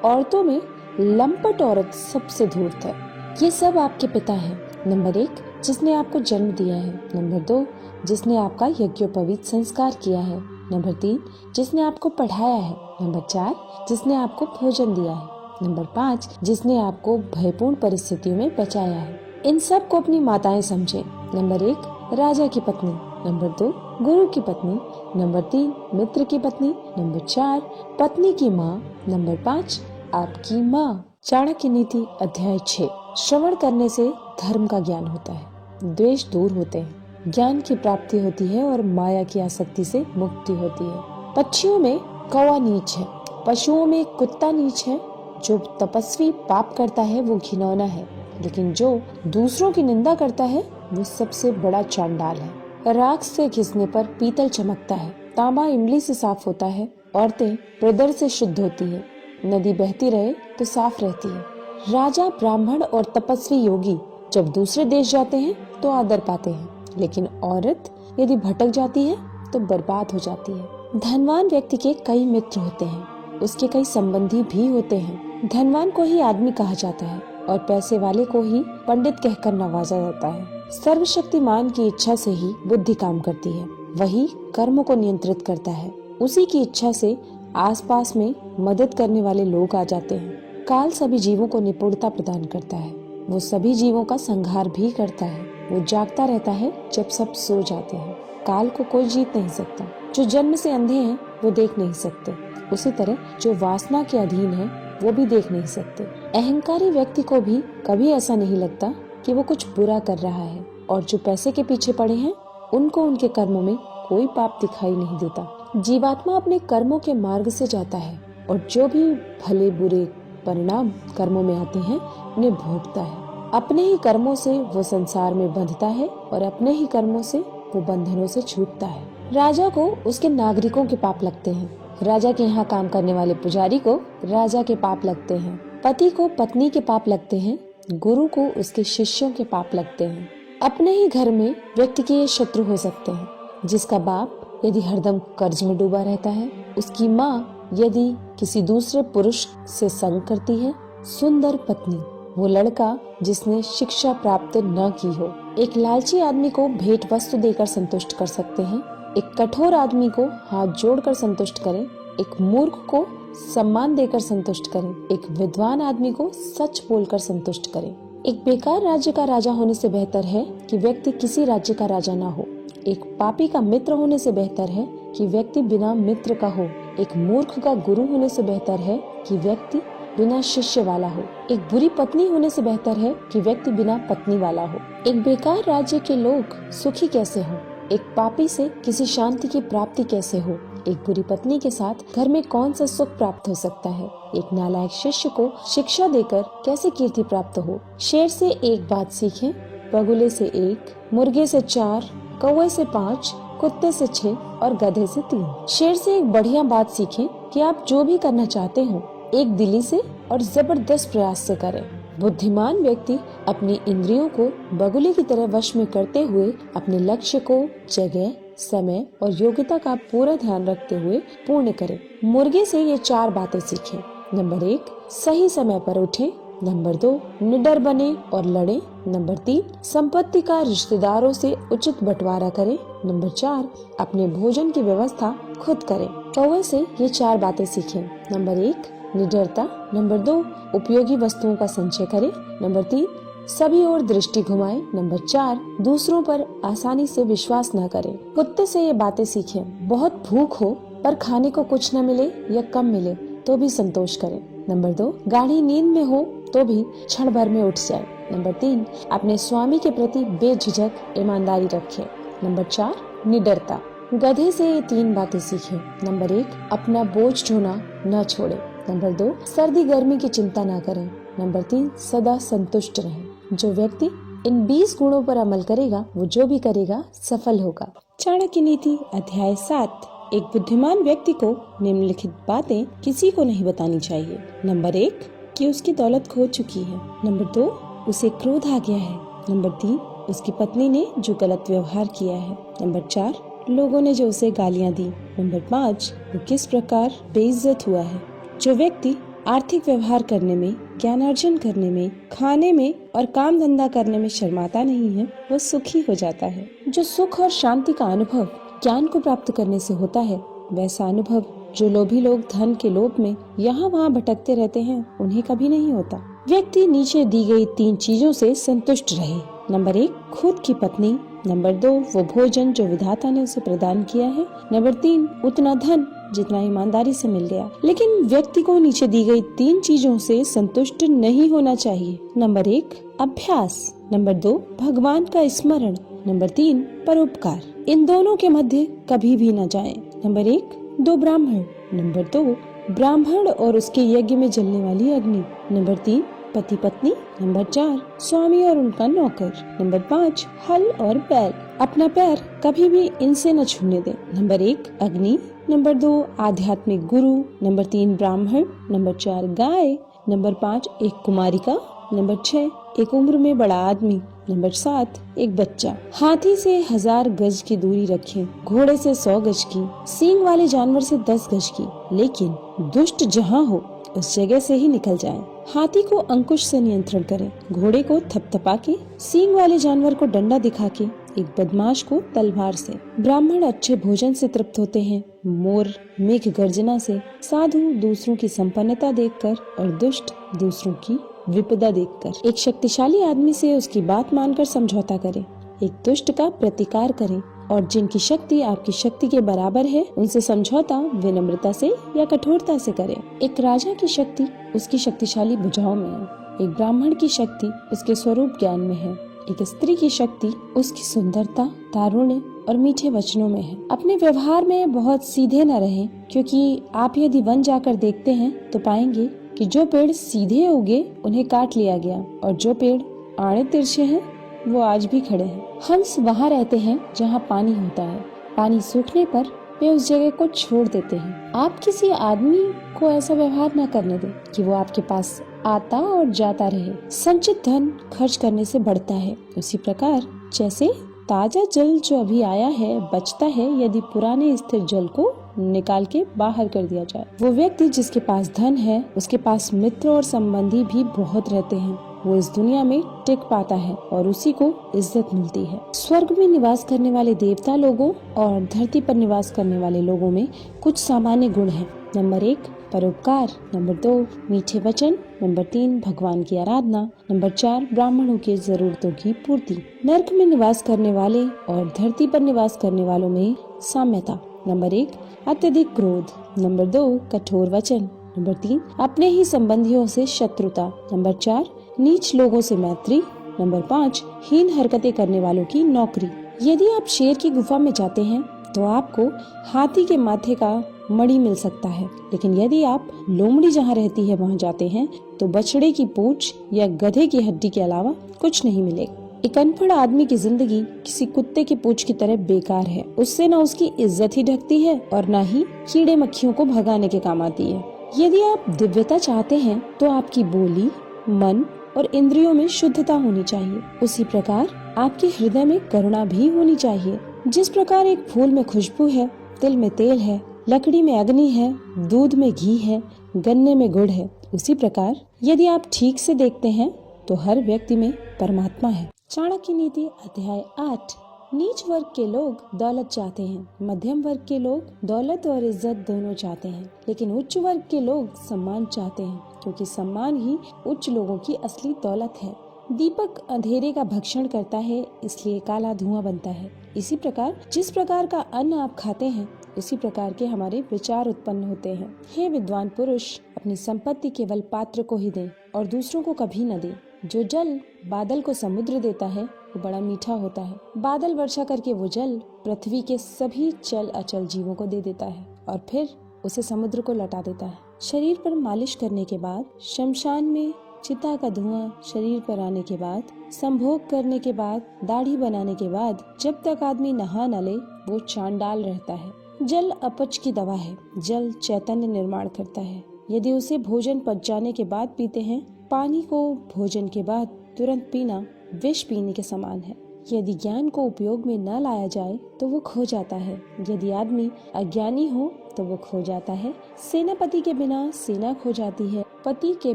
Speaker 1: औरतों में लंपट औरत सबसे धूर्त है। ये सब आपके पिता हैं। नंबर 1 जिसने आपको जन्म दिया है। नंबर 2 जिसने आपका यज्ञोपवीत संस्कार किया है। नंबर 3 जिसने आपको पढ़ाया है। नंबर 4 जिसने आपको भोजन दिया है। नंबर 5 जिसने आपको भयपूर्ण परिस्थितियों में बचाया है। इन सब को अपनी माताएं समझे। नंबर 1 राजा की पत्नी। नंबर 2 गुरु की पत्नी। नंबर 3 मित्र की पत्नी। नंबर 4 पत्नी की माँ। नंबर 5 आपकी माँ। चाणक्य नीति अध्याय 6। श्रवण करने से धर्म का ज्ञान होता है, द्वेष दूर होते हैं, ज्ञान की प्राप्ति होती है और माया की आसक्ति से मुक्ति होती है। पक्षियों में कौवा नीच है, पशुओं में कुत्ता नीच है। जो तपस्वी पाप करता है वो घिनौना है, लेकिन जो दूसरों की निंदा करता है वो सबसे बड़ा चांडाल है। राख से घिसने पर पीतल चमकता है, तांबा इमली से साफ होता है, औरतें प्रदर से शुद्ध होती है, नदी बहती रहे तो साफ रहती है। राजा ब्राह्मण और तपस्वी योगी जब दूसरे देश जाते हैं तो आदर पाते हैं, लेकिन औरत यदि भटक जाती है तो बर्बाद हो जाती है। धनवान व्यक्ति के कई मित्र होते हैं, उसके कई संबंधी भी होते हैं। धनवान को ही आदमी कहा जाता है और पैसे वाले को ही पंडित कहकर नवाजा जाता है। सर्वशक्तिमान की इच्छा से ही बुद्धि काम करती है, वही कर्मों को नियंत्रित करता है। उसी की इच्छा से आसपास में मदद करने वाले लोग आ जाते हैं। काल सभी जीवों को निपुणता प्रदान करता है, वो सभी जीवों का संहार भी करता है। वो जागता रहता है जब सब सो जाते हैं। काल को कोई जीत नहीं सकता। जो जन्म से अंधे हैं वो देख नहीं सकते, उसी तरह जो वासना के अधीन है वो भी देख नहीं सकते। अहंकारी व्यक्ति को भी कभी ऐसा नहीं लगता कि वो कुछ बुरा कर रहा है, और जो पैसे के पीछे पड़े हैं उनको उनके कर्मों में कोई पाप दिखाई नहीं देता। जीवात्मा अपने कर्मों के मार्ग से जाता है और जो भी भले बुरे परिणाम कर्मों में आते हैं उन्हें भोगता है। अपने ही कर्मों से वो संसार में बंधता है और अपने ही कर्मों से वो बंधनों से छूटता है। राजा को उसके नागरिकों के पाप लगते हैं, राजा के यहाँ काम करने वाले पुजारी को राजा के पाप लगते हैं, पति को पत्नी के पाप लगते हैं, गुरु को उसके शिष्यों के पाप लगते हैं। अपने ही घर में व्यक्ति के ये शत्रु हो सकते हैं। जिसका बाप यदि हरदम कर्ज में डूबा रहता है, उसकी माँ यदि किसी दूसरे पुरुष से संग करती है, सुंदर पत्नी, वो लड़का जिसने शिक्षा प्राप्त न की हो। एक लालची आदमी को भेंट वस्तु देकर संतुष्ट कर सकते हैं, एक कठोर आदमी को हाथ जोड़कर संतुष्ट करें, एक मूर्ख को सम्मान देकर संतुष्ट करें, एक विद्वान आदमी को सच बोलकर संतुष्ट करें। एक बेकार राज्य का राजा होने से बेहतर है कि व्यक्ति किसी राज्य का राजा ना हो। एक पापी का मित्र होने से बेहतर है कि व्यक्ति बिना मित्र का हो। एक मूर्ख का गुरु होने से बेहतर है कि व्यक्ति बिना शिष्य वाला हो। एक बुरी पत्नी होने से बेहतर है कि व्यक्ति बिना पत्नी वाला हो। एक बेकार राज्य के लोग सुखी कैसे हो, एक पापी से किसी शांति की प्राप्ति कैसे हो। एक बुरी पत्नी के साथ घर में कौन सा सुख प्राप्त हो सकता है। एक नालायक शिष्य को शिक्षा देकर कैसे कीर्ति प्राप्त हो। शेर से एक बात सीखें, बगुले से 1, मुर्गे से 4, कौवे से 5, कुत्ते से 6 और गधे से 3। शेर से एक बढ़िया बात सीखें कि आप जो भी करना चाहते हो एक दिली से और जबरदस्त प्रयास से करें। बुद्धिमान व्यक्ति अपनी इंद्रियों को बगुले की तरह वश में करते हुए अपने लक्ष्य को जगह, समय और योग्यता का पूरा ध्यान रखते हुए पूर्ण करे। मुर्गे से ये 4 बातें सीखें। नंबर 1, सही समय पर उठें। नंबर 2, निडर बने और लड़े। नंबर 3, संपत्ति का रिश्तेदारों से उचित बंटवारा करें। नंबर 4, अपने भोजन की व्यवस्था खुद करें। कौवे से ये 4 बातें सीखें। नंबर 1, निडरता। नंबर 2, उपयोगी वस्तुओं का संचय करें। नंबर 3, सभी ओर दृष्टि घुमाएं। नंबर 4, दूसरों पर आसानी से विश्वास न करें। कुत्ते से ये बातें सीखें। बहुत भूख हो पर खाने को कुछ न मिले या कम मिले तो भी संतोष करें। नंबर 2, गाढ़ी नींद में हो तो भी क्षण भर में उठ जाए। नंबर 3, अपने स्वामी के प्रति बेझिझक ईमानदारी रखें। नंबर 4, निडरता। गधे से ये 3 बातें सीखें। नंबर 1, अपना बोझ ढोना न छोड़े। नंबर 2, सर्दी गर्मी की चिंता न करें। नंबर 3, सदा संतुष्ट रहें। जो व्यक्ति इन 20 गुणों पर अमल करेगा वो जो भी करेगा सफल होगा। चाणक्य नीति अध्याय 7। एक बुद्धिमान व्यक्ति को निम्नलिखित बातें किसी को नहीं बतानी चाहिए। नंबर 1, कि उसकी दौलत खो चुकी है। नंबर 2, उसे क्रोध आ गया है। नंबर 3, उसकी पत्नी ने जो गलत व्यवहार किया है। नंबर 4, लोगों ने जो उसे गालियां दी। नंबर 5, वो किस प्रकार बेइज्जत हुआ है। जो व्यक्ति आर्थिक व्यवहार करने में, ज्ञानार्जन करने में, खाने में और काम धंधा करने में शर्माता नहीं है वो सुखी हो जाता है। जो सुख और शांति का अनुभव ज्ञान को प्राप्त करने से होता है, वैसा अनुभव जो लोभी लोग धन के लोभ में यहाँ वहाँ भटकते रहते हैं उन्हें कभी नहीं होता। व्यक्ति नीचे दी गई 3 चीजों से संतुष्ट रहे। नंबर 1, खुद की पत्नी। नंबर 2, वो भोजन जो विधाता ने उसे प्रदान किया है। नंबर 3, उतना धन जितना ईमानदारी से मिल गया। लेकिन व्यक्ति को नीचे दी गई 3 चीजों से संतुष्ट नहीं होना चाहिए। नंबर 1, अभ्यास। नंबर 2, भगवान का स्मरण। नंबर 3, परोपकार। इन दोनों के मध्य कभी भी न जाएं। नंबर 1, 2 ब्राह्मण। नंबर 2, ब्राह्मण और उसके यज्ञ में जलने वाली अग्नि। नंबर 3, पति पत्नी। नंबर 4, स्वामी और उनका नौकर। नंबर 5, हल और बैल। अपना पैर कभी भी इनसे न छूने दें। नंबर 1, अग्नि। नंबर 2, आध्यात्मिक गुरु। नंबर 3, ब्राह्मण। नंबर 4, गाय। नंबर 5, एक कुमारिका। नंबर 6, एक उम्र में बड़ा आदमी। नंबर 7, एक बच्चा। हाथी से 1000 गज की दूरी रखें, घोड़े से 100 गज की, सींग वाले जानवर से 10 गज की, लेकिन दुष्ट जहाँ हो उस जगह से ही निकल जाएं। हाथी को अंकुश से नियंत्रण करें, घोड़े को थपथपा के, सींग वाले जानवर को डंडा दिखा के, एक बदमाश को तलवार से। ब्राह्मण अच्छे भोजन से तृप्त होते हैं, मोर मेघ गर्जना से, साधु दूसरों की संपन्नता देखकर और दुष्ट दूसरों की विपदा देखकर। एक शक्तिशाली आदमी से उसकी बात मानकर समझौता करें, एक दुष्ट का प्रतिकार करें और जिनकी शक्ति आपकी शक्ति के बराबर है उनसे समझौता विनम्रता से या कठोरता से करें। एक राजा की शक्ति उसकी शक्तिशाली भुजाओं में है, एक ब्राह्मण की शक्ति उसके स्वरूप ज्ञान में है, एक स्त्री की शक्ति उसकी सुंदरता, तारुण्य और मीठे वचनों में है। अपने व्यवहार में बहुत सीधे न रहें, क्योंकि आप यदि वन जाकर देखते हैं तो पाएंगे कि जो पेड़ सीधे उगे उन्हें काट लिया गया और जो पेड़ आड़े तिरछे हैं वो आज भी खड़े हैं। हंस वहाँ रहते हैं जहाँ पानी होता है, पानी सूखने पर वे उस जगह को छोड़ देते हैं। आप किसी आदमी को ऐसा व्यवहार न करने दें कि वो आपके पास आता और जाता रहे। संचित धन खर्च करने से बढ़ता है, उसी प्रकार जैसे ताजा जल जो अभी आया है बचता है यदि पुराने स्थिर जल को निकाल के बाहर कर दिया जाए। वो व्यक्ति जिसके पास धन है उसके पास मित्र और संबंधी भी बहुत रहते हैं, वो इस दुनिया में टिक पाता है और उसी को इज्जत मिलती है। स्वर्ग में निवास करने वाले देवता लोगों और धरती पर निवास करने वाले लोगों में कुछ सामान्य गुण हैं। नंबर 1, परोपकार। नंबर 2, मीठे वचन। नंबर 3, भगवान की आराधना। नंबर 4, ब्राह्मणों की जरूरतों की पूर्ति। नर्क में निवास करने वाले और धरती पर निवास करने वालों में साम्यता। नंबर 1, अत्यधिक क्रोध। नंबर 2, कठोर वचन। नंबर 3, अपने ही संबंधियों से शत्रुता। नंबर 4, नीच लोगों से मैत्री। नंबर 5, हीन हरकतें करने वालों की नौकरी। यदि आप शेर की गुफा में जाते हैं तो आपको हाथी के माथे का मणि मिल सकता है, लेकिन यदि आप लोमड़ी जहाँ रहती है वहाँ जाते हैं तो बछड़े की पूंछ या गधे की हड्डी के अलावा कुछ नहीं मिलेगा। एक अनपढ़ आदमी की जिंदगी किसी कुत्ते की पूंछ की तरह बेकार है, उससे न उसकी इज्जत ही ढकती है और न ही कीड़े मक्खियों को भगाने के काम आती है। यदि आप दिव्यता चाहते हैं तो आपकी बोली, मन और इंद्रियों में शुद्धता होनी चाहिए। उसी प्रकार आपके हृदय में करुणा भी होनी चाहिए। जिस प्रकार एक फूल में खुशबू है, तिल में तेल है, लकड़ी में अग्नि है, दूध में घी है, गन्ने में गुड़ है, उसी प्रकार यदि आप ठीक से देखते हैं तो हर व्यक्ति में परमात्मा है। चाणक्य नीति अध्याय 8। नीच वर्ग के लोग दौलत चाहते हैं, मध्यम वर्ग के लोग दौलत और इज्जत दोनों चाहते हैं, लेकिन उच्च वर्ग के लोग सम्मान चाहते हैं, क्योंकि सम्मान ही उच्च लोगों की असली दौलत है। दीपक अंधेरे का भक्षण करता है, इसलिए काला धुआं बनता है। इसी प्रकार जिस प्रकार का अन्न आप खाते हैं इसी प्रकार के हमारे विचार उत्पन्न होते हैं। हे विद्वान पुरुष, अपनी संपत्ति केवल पात्र को ही दे और दूसरों को कभी न दे। जो जल बादल को समुद्र देता है वो बड़ा मीठा होता है। बादल वर्षा करके वो जल पृथ्वी के सभी चल अचल जीवों को दे देता है और फिर उसे समुद्र को लौटा देता है। शरीर पर मालिश करने के बाद, शमशान में चिता का धुआं शरीर पर आने के बाद, संभोग करने के बाद, दाढ़ी बनाने के बाद, जब तक आदमी नहा न ले वो चांडाल रहता है। जल अपच की दवा है। जल चैतन्य निर्माण करता है। यदि उसे भोजन पच जाने के बाद पीते हैं, पानी को भोजन के बाद तुरंत पीना विष पीने के समान है। यदि ज्ञान को उपयोग में न लाया जाए तो वो खो जाता है। यदि आदमी अज्ञानी हो तो वो खो जाता है। सेनापति के बिना सेना खो जाती है। पति के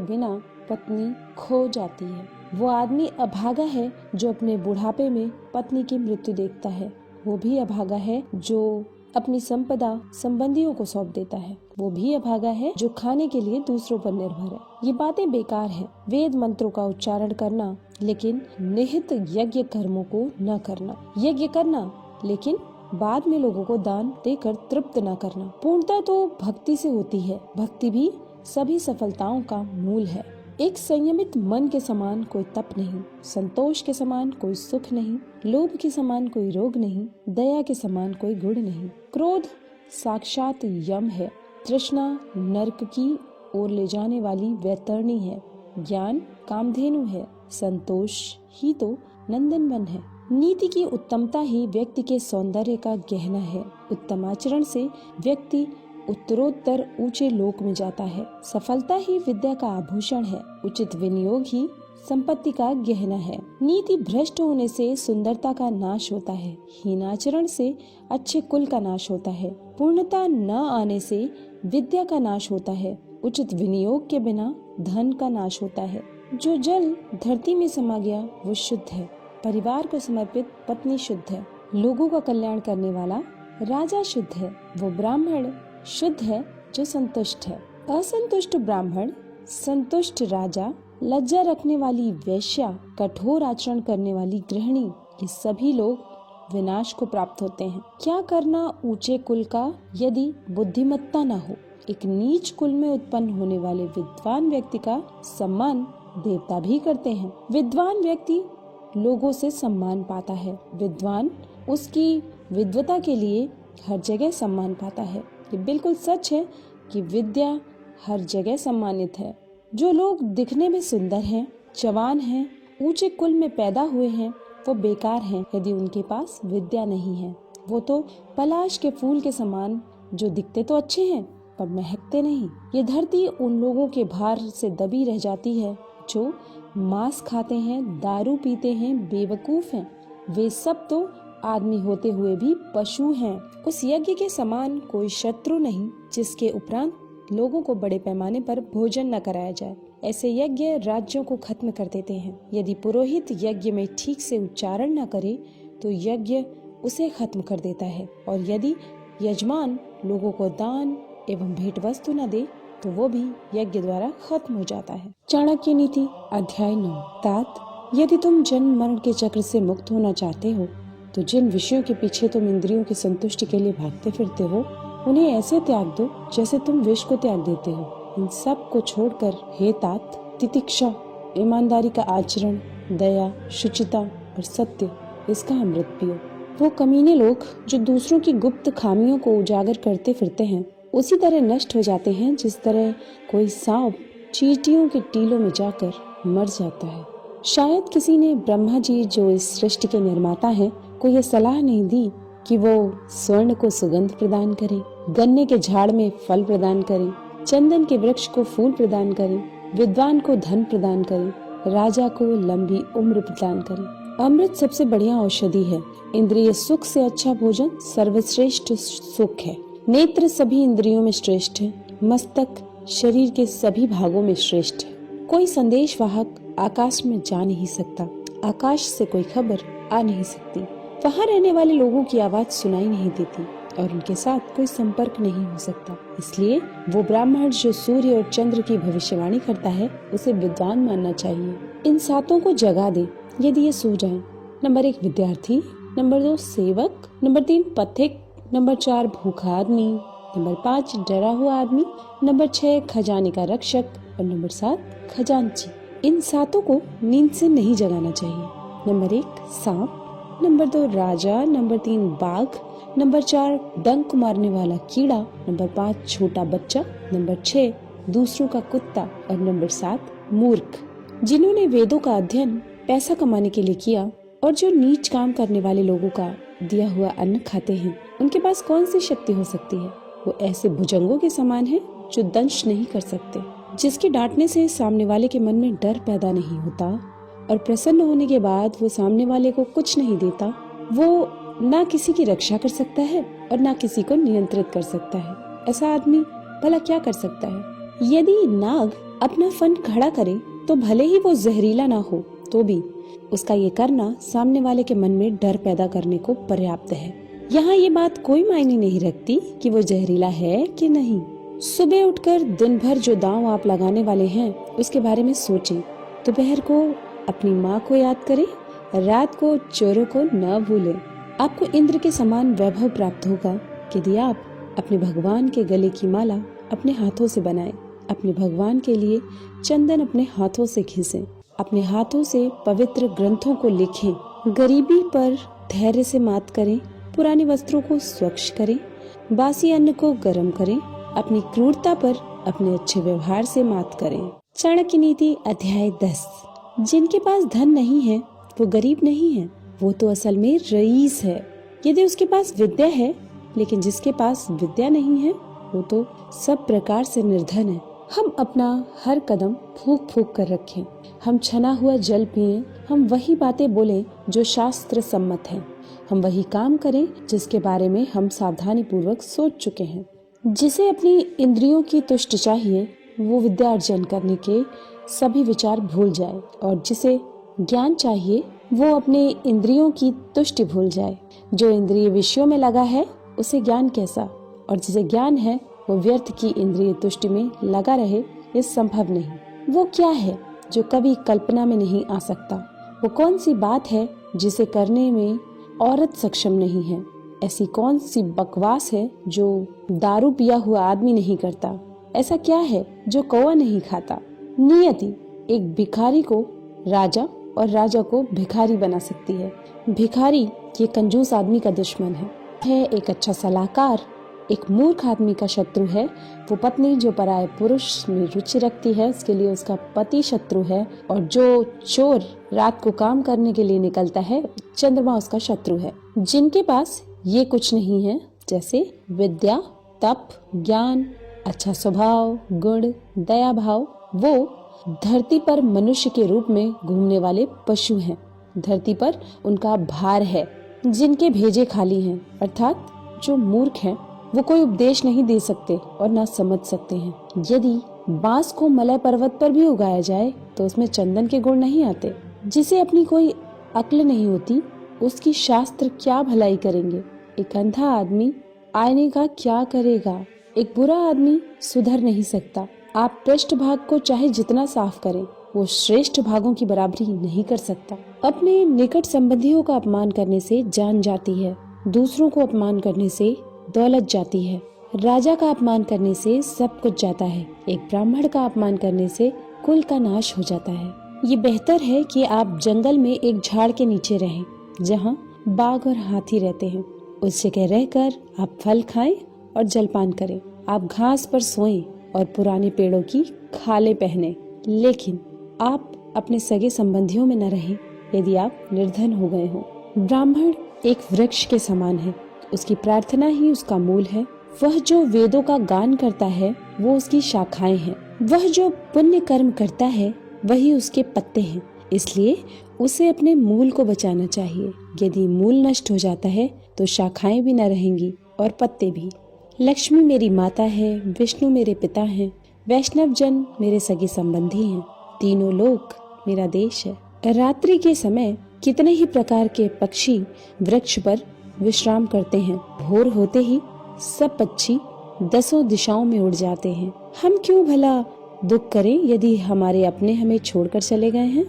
Speaker 1: बिना पत्नी खो जाती है। वो आदमी अभागा है जो अपने बुढ़ापे में पत्नी की मृत्यु देखता है। वो भी अभागा है जो अपनी संपदा संबंधियों को सौंप देता है। वो भी अभागा है जो खाने के लिए दूसरों पर निर्भर है। ये बातें बेकार है। वेद मंत्रों का उच्चारण करना लेकिन निहित यज्ञ कर्मों को न करना। यज्ञ करना लेकिन बाद में लोगों को दान देकर तृप्त न करना। पूर्णता तो भक्ति से होती है। भक्ति भी सभी सफलताओं का मूल है। एक संयमित मन के समान कोई तप नहीं, संतोष के समान कोई सुख नहीं, लोभ के समान कोई रोग नहीं, दया के समान कोई गुण नहीं। क्रोध साक्षात यम है। तृष्णा नरक की ओर ले जाने वाली वैतरणी है। ज्ञान कामधेनु है। संतोष ही तो नंदनवन है। नीति की उत्तमता ही व्यक्ति के सौंदर्य का गहना है। उत्तम आचरण से व्यक्ति उत्तरोत्तर ऊंचे लोक में जाता है। सफलता ही विद्या का आभूषण है। उचित विनियोग ही संपत्ति का गहना है। नीति भ्रष्ट होने से सुंदरता का नाश होता है। हीनाचरण से अच्छे कुल का नाश होता है। पूर्णता न आने से विद्या का नाश होता है। उचित विनियोग के बिना धन का नाश होता है। जो जल धरती में समा गया वो शुद्ध है। परिवार को समर्पित पत्नी शुद्ध है। लोगों का कल्याण करने वाला राजा शुद्ध है। वो ब्राह्मण शुद्ध है जो संतुष्ट है। असंतुष्ट ब्राह्मण, संतुष्ट राजा, लज्जा रखने वाली वेश्या, कठोर आचरण करने वाली गृहिणी, ये सभी लोग विनाश को प्राप्त होते हैं। क्या करना ऊंचे कुल का यदि बुद्धिमत्ता न हो। एक नीच कुल में उत्पन्न होने वाले विद्वान व्यक्ति का सम्मान देवता भी करते हैं। विद्वान व्यक्ति लोगों से सम्मान पाता है। विद्वान उसकी विद्वता के लिए हर जगह सम्मान पाता है। ये बिल्कुल सच है कि विद्या हर जगह सम्मानित है। जो लोग दिखने में सुंदर हैं, जवान हैं, ऊंचे कुल में पैदा हुए हैं, वो बेकार हैं यदि उनके पास विद्या नहीं है। वो तो पलाश के फूल के समान जो दिखते तो अच्छे हैं पर महकते नहीं। ये धरती उन लोगों के भार से दबी रह जाती है जो मांस खाते हैं, दारू पीते हैं, बेवकूफ हैं। वे सब तो आदमी होते हुए भी पशु हैं। उस यज्ञ के समान कोई शत्रु नहीं जिसके उपरांत लोगों को बड़े पैमाने पर भोजन न कराया जाए। ऐसे यज्ञ राज्यों को खत्म कर देते हैं। यदि पुरोहित यज्ञ में ठीक से उच्चारण न करे तो यज्ञ उसे खत्म कर देता है, और यदि यजमान लोगों को दान एवं भेंट वस्तु न दे तो वो भी यज्ञ द्वारा खत्म हो जाता है। चाणक्य नीति अध्याय 9। तात, यदि तुम जन्म मरण के चक्र से मुक्त होना चाहते हो तो जिन विषयों के पीछे तुम इंद्रियों की संतुष्टि के लिए भागते फिरते हो उन्हें ऐसे त्याग दो जैसे तुम विष को त्याग देते हो। इन सब को छोड़कर हे तात, तितिक्षा, ईमानदारी का आचरण, दया, शुचिता और सत्य, इसका अमृत पियो। वो कमीने लोग जो दूसरों की गुप्त खामियों को उजागर करते फिरते हैं उसी तरह नष्ट हो जाते हैं जिस तरह कोई सांप चींटियों के टीलों में जाकर मर जाता है। शायद किसी ने ब्रह्मा जी जो इस सृष्टि के निर्माता हैं को यह सलाह नहीं दी कि वो स्वर्ण को सुगंध प्रदान करे, गन्ने के झाड़ में फल प्रदान करे, चंदन के वृक्ष को फूल प्रदान करे, विद्वान को धन प्रदान करे, राजा को लंबी उम्र प्रदान करे। अमृत सबसे बढ़िया औषधि है। इंद्रिय सुख से अच्छा भोजन सर्वश्रेष्ठ सुख है। नेत्र सभी इंद्रियों में श्रेष्ठ है। मस्तक शरीर के सभी भागों में श्रेष्ठ है। कोई संदेश वाहक आकाश में जा नहीं सकता। आकाश से कोई खबर आ नहीं सकती। वहाँ रहने वाले लोगों की आवाज सुनाई नहीं देती और उनके साथ कोई संपर्क नहीं हो सकता। इसलिए वो ब्राह्मण जो सूर्य और चंद्र की भविष्यवाणी करता है उसे विद्वान मानना चाहिए। इन सातों को जगा दे यदि ये सो जाएं। नंबर 1 विद्यार्थी, नंबर 2 सेवक, नंबर 3 पथिक, नंबर 4 भूखा आदमी, नंबर 5 डरा हुआ आदमी, नंबर 6 खजाने का रक्षक और नंबर 7 खजांची। इन सातों को नींद से नहीं जगाना चाहिए। नंबर 1 सांप, नंबर 2 राजा, नंबर 3 बाघ, नंबर 4 डंक मारने वाला कीड़ा, नंबर 5 छोटा बच्चा, नंबर 6 दूसरों का कुत्ता और नंबर 7 मूर्ख। जिन्होंने वेदों का अध्ययन पैसा कमाने के लिए किया और जो नीच काम करने वाले लोगों का दिया हुआ अन्न खाते हैं, उनके पास कौन सी शक्ति हो सकती है? वो ऐसे भुजंगों के समान है जो दंश नहीं कर सकते, जिसके डांटने से सामने वाले के मन में डर पैदा नहीं होता और प्रसन्न होने के बाद वो सामने वाले को कुछ नहीं देता। वो ना किसी की रक्षा कर सकता है और ना किसी को नियंत्रित कर सकता है। ऐसा आदमी भला क्या कर सकता है? यदि नाग अपना फन खड़ा करे तो भले ही वो जहरीला ना हो तो भी उसका ये करना सामने वाले के मन में डर पैदा करने को पर्याप्त है। यहाँ ये बात कोई मायने नहीं रखती कि वो जहरीला है कि नहीं। सुबह उठकर दिन भर जो दांव आप लगाने वाले हैं उसके बारे में सोचें। दोपहर को अपनी माँ को याद करें, रात को चोरों को न भूलें। आपको इंद्र के समान वैभव प्राप्त होगा यदि आप अपने भगवान के गले की माला अपने हाथों से बनाएं, अपने भगवान के लिए चंदन अपने हाथों से घिसें, अपने हाथों से पवित्र ग्रंथों को लिखें, गरीबी पर धैर्य से मात करें, पुराने वस्त्रों को स्वच्छ करें, बासी अन्न को गर्म करें, अपनी क्रूरता पर अपने अच्छे व्यवहार से मात करें। चाणक्य नीति अध्याय 10। जिनके पास धन नहीं है वो गरीब नहीं है, वो तो असल में रईस है। यदि उसके पास विद्या है लेकिन जिसके पास विद्या नहीं है वो तो सब प्रकार से निर्धन है। हम अपना हर कदम फूंक फूंक कर रखें, हम छना हुआ जल पिएं, हम वही बातें बोलें जो शास्त्र सम्मत हैं, हम वही काम करें जिसके बारे में हम सावधानी पूर्वक सोच चुके हैं। जिसे अपनी इंद्रियों की तुष्टि चाहिए वो विद्या अर्जन करने के सभी विचार भूल जाए और जिसे ज्ञान चाहिए वो अपने इंद्रियों की तुष्टि भूल जाए। जो इंद्रिय विषयों में लगा है उसे ज्ञान कैसा, और जिसे ज्ञान है वो व्यर्थ की इंद्रिय तुष्टि में लगा रहे, ये संभव नहीं। वो क्या है जो कभी कल्पना में नहीं आ सकता? वो कौन सी बात है जिसे करने में औरत सक्षम नहीं है? ऐसी कौन सी बकवास है जो दारू पिया हुआ आदमी नहीं करता? ऐसा क्या है जो कौवा नहीं खाता? नियति एक भिखारी को राजा और राजा को भिखारी बना सकती है। भिखारी ये कंजूस आदमी का दुश्मन है। एक अच्छा सलाहकार एक मूर्ख आदमी का शत्रु है। वो पत्नी जो पराये पुरुष में रुचि रखती है उसके लिए उसका पति शत्रु है, और जो चोर रात को काम करने के लिए निकलता है चंद्रमा उसका शत्रु है। जिनके पास ये कुछ नहीं है जैसे विद्या, तप, ज्ञान, अच्छा स्वभाव, गुण, दया भाव, वो धरती पर मनुष्य के रूप में घूमने वाले पशु हैं। धरती पर उनका भार है। जिनके भेजे खाली हैं अर्थात जो मूर्ख हैं वो कोई उपदेश नहीं दे सकते और ना समझ सकते हैं। यदि बांस को मलय पर्वत पर भी उगाया जाए तो उसमें चंदन के गुण नहीं आते। जिसे अपनी कोई अक्ल नहीं होती उसकी शास्त्र क्या भलाई करेंगे। एक अंधा आदमी आईने का क्या करेगा। एक बुरा आदमी सुधर नहीं सकता। आप पृष्ठ भाग को चाहे जितना साफ करें वो श्रेष्ठ भागों की बराबरी नहीं कर सकता। अपने निकट संबंधियों का अपमान करने से जान जाती है, दूसरों को अपमान करने से दौलत जाती है। राजा का अपमान करने से सब कुछ जाता है। एक ब्राह्मण का अपमान करने से कुल का नाश हो जाता है। ये बेहतर है कि आप जंगल में एक झाड़ के नीचे रहें जहाँ बाघ और हाथी रहते हैं। उस जगह रहकर आप फल खाएं और जलपान करें। आप घास पर सोएं और पुराने पेड़ों की खालें पहने, लेकिन आप अपने सगे संबंधियों में न रहें यदि आप निर्धन हो गए हो। ब्राह्मण एक वृक्ष के समान है, उसकी प्रार्थना ही उसका मूल है। वह जो वेदों का गान करता है वो उसकी शाखाएं हैं। वह जो पुण्य कर्म करता है वही उसके पत्ते हैं। इसलिए उसे अपने मूल को बचाना चाहिए। यदि मूल नष्ट हो जाता है तो शाखाएं भी न रहेंगी और पत्ते भी। लक्ष्मी मेरी माता है, विष्णु मेरे पिता हैं, वैष्णव जन मेरे सगे संबंधी हैं, तीनों लोक मेरा देश है। रात्रि के समय कितने ही प्रकार के पक्षी वृक्ष पर विश्राम करते हैं। भोर होते ही सब पक्षी 10 दिशाओं में उड़ जाते हैं। हम क्यों भला दुख करें यदि हमारे अपने हमें छोड़कर चले गए हैं।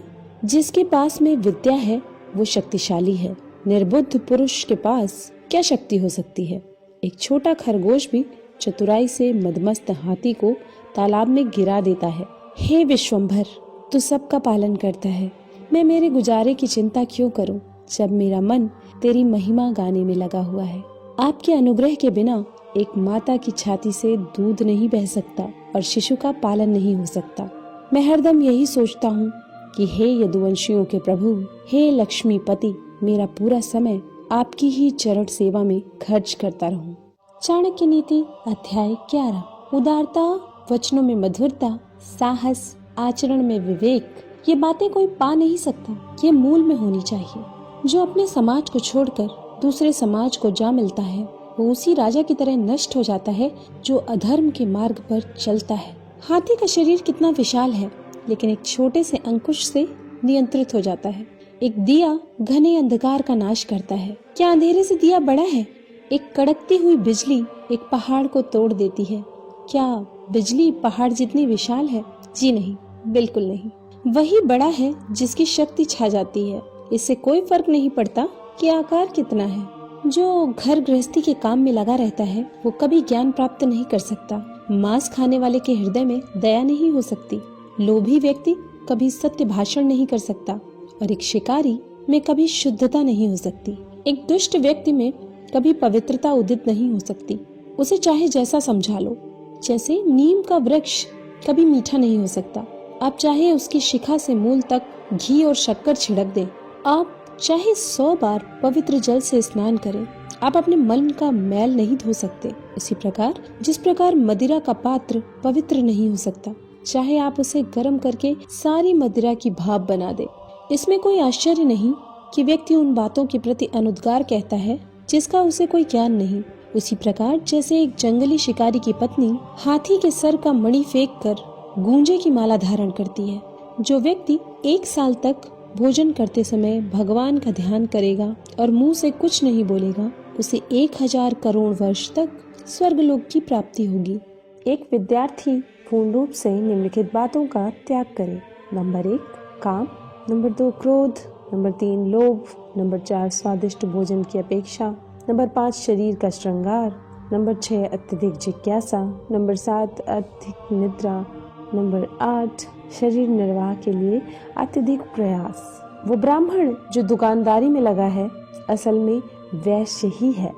Speaker 1: जिसके पास में विद्या है वो शक्तिशाली है। निर्बुद्ध पुरुष के पास क्या शक्ति हो सकती है। एक छोटा खरगोश भी चतुराई से मदमस्त हाथी को तालाब में गिरा देता है। हे विश्वंभर, तू सबका पालन करता है, मैं मेरे गुजारे की चिंता क्यों करूं, जब मेरा मन तेरी महिमा गाने में लगा हुआ है। आपके अनुग्रह के बिना एक माता की छाती से दूध नहीं बह सकता और शिशु का पालन नहीं हो सकता। मैं हरदम यही सोचता हूँ कि हे यदुवंशियों के प्रभु, हे लक्ष्मीपति, मेरा पूरा समय आपकी ही चरण सेवा में खर्च करता रहूं। चाणक्य नीति अध्याय 11। उदारता, वचनों में मधुरता, साहस, आचरण में विवेक, ये बातें कोई पा नहीं सकता, ये मूल में होनी चाहिए। जो अपने समाज को छोड़कर दूसरे समाज को जा मिलता है वो उसी राजा की तरह नष्ट हो जाता है जो अधर्म के मार्ग पर चलता है। हाथी का शरीर कितना विशाल है, लेकिन एक छोटे से अंकुश से नियंत्रित हो जाता है। एक दिया घने अंधकार का नाश करता है। क्या अंधेरे से दिया बड़ा है? एक कड़कती हुई बिजली एक पहाड़ को तोड़ देती है। क्या बिजली पहाड़ जितनी विशाल है? जी नहीं, बिल्कुल नहीं। वही बड़ा है जिसकी शक्ति छा जाती है। इससे कोई फर्क नहीं पड़ता कि आकार कितना है। जो घर गृहस्थी के काम में लगा रहता है वो कभी ज्ञान प्राप्त नहीं कर सकता। मांस खाने वाले के हृदय में दया नहीं हो सकती। लोभी व्यक्ति कभी सत्य भाषण नहीं कर सकता और एक शिकारी में कभी शुद्धता नहीं हो सकती। एक दुष्ट व्यक्ति में कभी पवित्रता उदित नहीं हो सकती। उसे चाहे जैसा समझा लो। जैसे नीम का वृक्ष कभी मीठा नहीं हो सकता। आप चाहे उसकी शिखा से मूल तक घी और शक्कर छिड़क दें, आप चाहे 100 बार पवित्र जल से स्नान करें, आप अपने मन का मैल नहीं धो सकते। इसी प्रकार जिस प्रकार मदिरा का पात्र पवित्र नहीं हो सकता, चाहे आप उसे गर्म करके सारी मदिरा की भाप बना दे। इसमें कोई आश्चर्य नहीं कि व्यक्ति उन बातों के प्रति अनुद्गार कहता है जिसका उसे कोई ज्ञान नहीं। उसी प्रकार जैसे एक जंगली शिकारी की पत्नी हाथी के सर का मणि फेंक कर गूंजे की माला धारण करती है। जो व्यक्ति 1 साल तक भोजन करते समय भगवान का ध्यान करेगा और मुंह से कुछ नहीं बोलेगा, उसे 1000 करोड़ वर्ष तक स्वर्गलोक की प्राप्ति होगी। एक विद्यार्थी पूर्ण रूप से निम्नलिखित बातों का त्याग करे। नंबर 1 काम, नंबर 2 क्रोध, नंबर 3 लोभ, नंबर 4 स्वादिष्ट भोजन की अपेक्षा, नंबर 5 शरीर का श्रृंगार, नंबर 6 अत्यधिक जिज्ञासा, नंबर 7 अधिक निद्रा, नंबर 8 शरीर निर्वाह के लिए अत्यधिक प्रयास। वो ब्राह्मण जो दुकानदारी में लगा है असल में वैश्य ही है।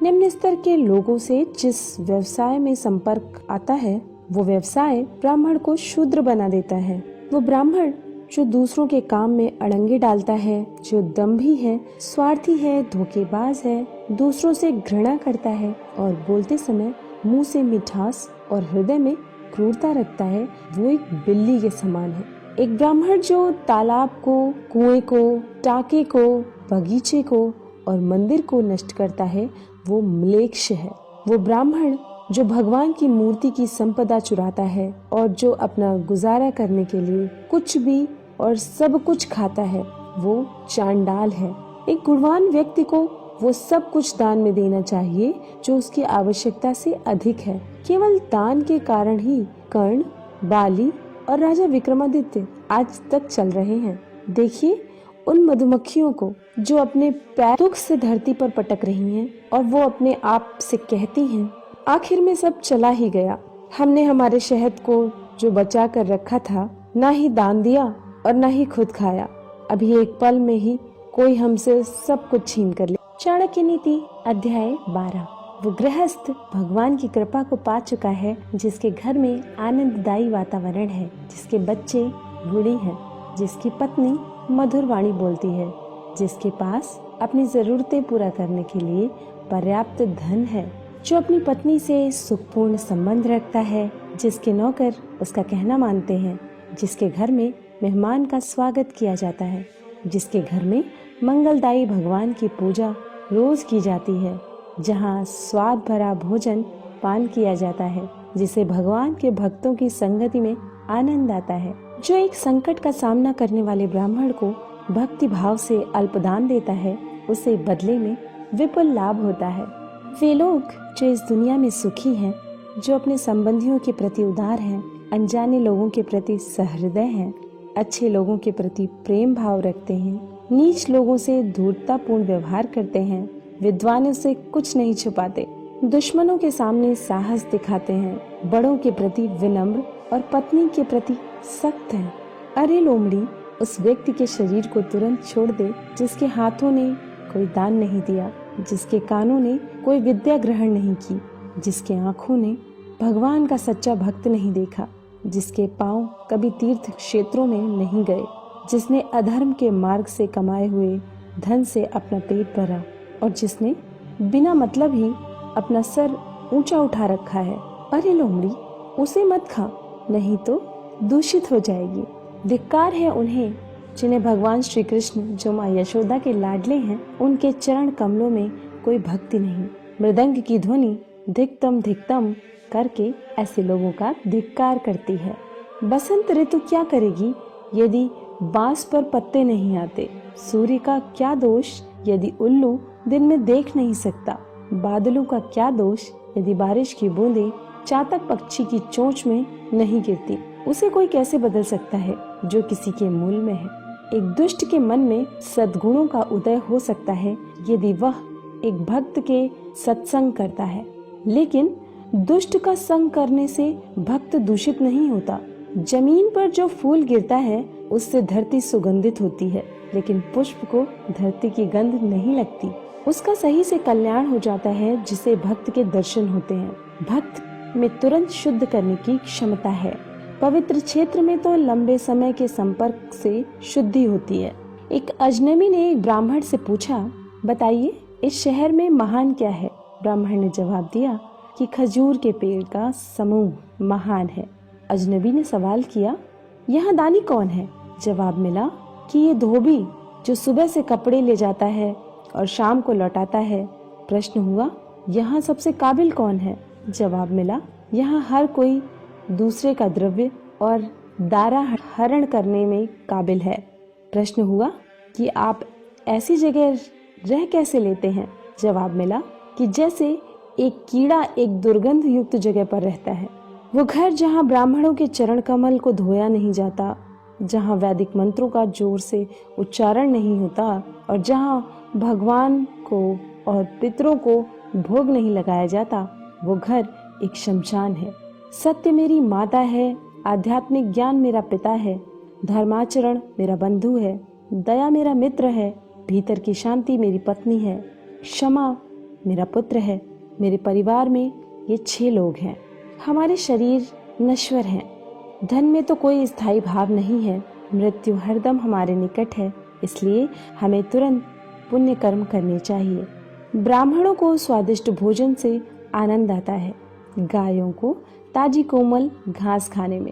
Speaker 1: निम्न स्तर के लोगों से जिस व्यवसाय में संपर्क आता है वो व्यवसाय ब्राह्मण को शूद्र बना देता है। वो ब्राह्मण जो दूसरों के काम में अड़ंगे डालता है, जो दंभी है, स्वार्थी है, धोखेबाज है, दूसरों से घृणा करता है और बोलते समय मुंह से मिठास और हृदय में क्रूरता रखता है, वो एक बिल्ली के समान है। एक ब्राह्मण जो तालाब को, कुएं को, टाके को, बगीचे को और मंदिर को नष्ट करता है वो म्लेच्छ है। वो ब्राह्मण जो भगवान की मूर्ति की संपदा चुराता है और जो अपना गुजारा करने के लिए कुछ भी और सब कुछ खाता है वो चांडाल है। एक गुणवान व्यक्ति को वो सब कुछ दान में देना चाहिए जो उसकी आवश्यकता से अधिक है। केवल दान के कारण ही कर्ण, बाली और राजा विक्रमादित्य आज तक चल रहे हैं। देखिए उन मधुमक्खियों को जो अपने पैर दुख से धरती पर पटक रही हैं और वो अपने आप से कहती हैं, आखिर में सब चला ही गया। हमने हमारे शहद को जो बचा कर रखा था ना ही दान दिया और ना ही खुद खाया। अभी एक पल में ही कोई हमसे सब कुछ छीन कर ले। चाणक्य नीति अध्याय 12। वो गृहस्थ भगवान की कृपा को पा चुका है जिसके घर में आनंददायी वातावरण है, जिसके बच्चे गुणी हैं, जिसकी पत्नी मधुर वाणी बोलती है, जिसके पास अपनी जरूरतें पूरा करने के लिए पर्याप्त धन है, जो अपनी पत्नी से सुखपूर्ण संबंध रखता है, जिसके नौकर उसका कहना मानते हैं, जिसके घर में मेहमान का स्वागत किया जाता है, जिसके घर में मंगलदायी भगवान की पूजा रोज की जाती है, जहाँ स्वाद भरा भोजन पान किया जाता है, जिसे भगवान के भक्तों की संगति में आनंद आता है, जो एक संकट का सामना करने वाले ब्राह्मण को भक्ति भाव से अल्पदान देता है, उसे बदले में विपुल लाभ होता है। वे लोग जो इस दुनिया में सुखी हैं, जो अपने संबंधियों के प्रति उदार हैं, अनजाने लोगों के प्रति सहृदय हैं, अच्छे लोगों के प्रति प्रेम भाव रखते हैं, नीच लोगों से धूर्ततापूर्ण व्यवहार करते हैं, विद्वानों से कुछ नहीं छुपाते, दुश्मनों के सामने साहस दिखाते हैं, बड़ों के प्रति विनम्र और पत्नी के प्रति सख्त हैं। अरे लोमड़ी, उस व्यक्ति के शरीर को तुरंत छोड़ दे जिसके हाथों ने कोई दान नहीं दिया, जिसके कानों ने कोई विद्या ग्रहण नहीं की, जिसके आंखों ने भगवान का सच्चा भक्त नहीं देखा, जिसके पांव कभी तीर्थ क्षेत्रों में नहीं गए, जिसने अधर्म के मार्ग से कमाए हुए धन से अपना पेट भरा और जिसने बिना मतलब ही अपना सर ऊंचा उठा रखा है। अरे लोमड़ी, उसे मत खा, नहीं तो दूषित हो जाएगी। धिक्कार है उन्हें जिन्हें भगवान श्री कृष्ण, जो माँ यशोदा के लाडले हैं, उनके चरण कमलों में कोई भक्ति नहीं। मृदंग की ध्वनि धिक्तम धिक्तम करके ऐसे लोगों का धिक्कार करती है। बसंत ऋतु क्या करेगी यदि बांस पर पत्ते नहीं आते? सूर्य का क्या दोष यदि उल्लू दिन में देख नहीं सकता? बादलों का क्या दोष यदि बारिश की बूंदें चातक पक्षी की चोंच में नहीं गिरती? उसे कोई कैसे बदल सकता है जो किसी के मूल में है? एक दुष्ट के मन में सद्गुणों का उदय हो सकता है यदि वह एक भक्त के सत्संग करता है, लेकिन दुष्ट का संग करने से भक्त दूषित नहीं होता। जमीन पर जो फूल गिरता है उससे धरती सुगंधित होती है, लेकिन पुष्प को धरती की गंध नहीं लगती। उसका सही से कल्याण हो जाता है जिसे भक्त के दर्शन होते हैं। भक्त में तुरंत शुद्ध करने की क्षमता है। पवित्र क्षेत्र में तो लंबे समय के संपर्क से शुद्धि होती है। एक अजनबी ने एक ब्राह्मण से पूछा, बताइए इस शहर में महान क्या है? ब्राह्मण ने जवाब दिया कि खजूर के पेड़ का समूह महान है। अजनबी ने सवाल किया, यहाँ दानी कौन है? जवाब मिला कि ये धोबी जो सुबह से कपड़े ले जाता है और शाम को लौटाता है। प्रश्न हुआ, यहाँ सबसे काबिल कौन है? जवाब मिला, यहाँ हर कोई दूसरे का द्रव्य और दारा हरण करने में काबिल है। प्रश्न हुआ कि आप ऐसी जगह रह कैसे लेते हैं? जवाब मिला कि जैसे एक कीड़ा एक दुर्गंध युक्त जगह पर रहता है। वो घर जहाँ ब्राह्मणों के चरण कमल को धोया नहीं जाता, जहाँ वैदिक मंत्रों का जोर से उच्चारण नहीं होता और जहाँ भगवान को और पितरों को भोग नहीं लगाया जाता, वो घर एक शमशान है। सत्य मेरी माता है, आध्यात्मिक ज्ञान मेरा पिता है, धर्माचरण मेरा बंधु है, दया मेरा मित्र है, भीतर की शांति मेरी पत्नी है, क्षमा मेरा पुत्र है। मेरे परिवार में ये 6 लोग हैं। हमारे शरीर नश्वर हैं। धन में तो कोई स्थायी भाव नहीं है। मृत्यु हरदम हमारे निकट है, इसलिए हमें तुरंत पुण्य कर्म करने चाहिए। ब्राह्मणों को स्वादिष्ट भोजन से आनंद आता है, गायों को ताजी कोमल घास खाने में,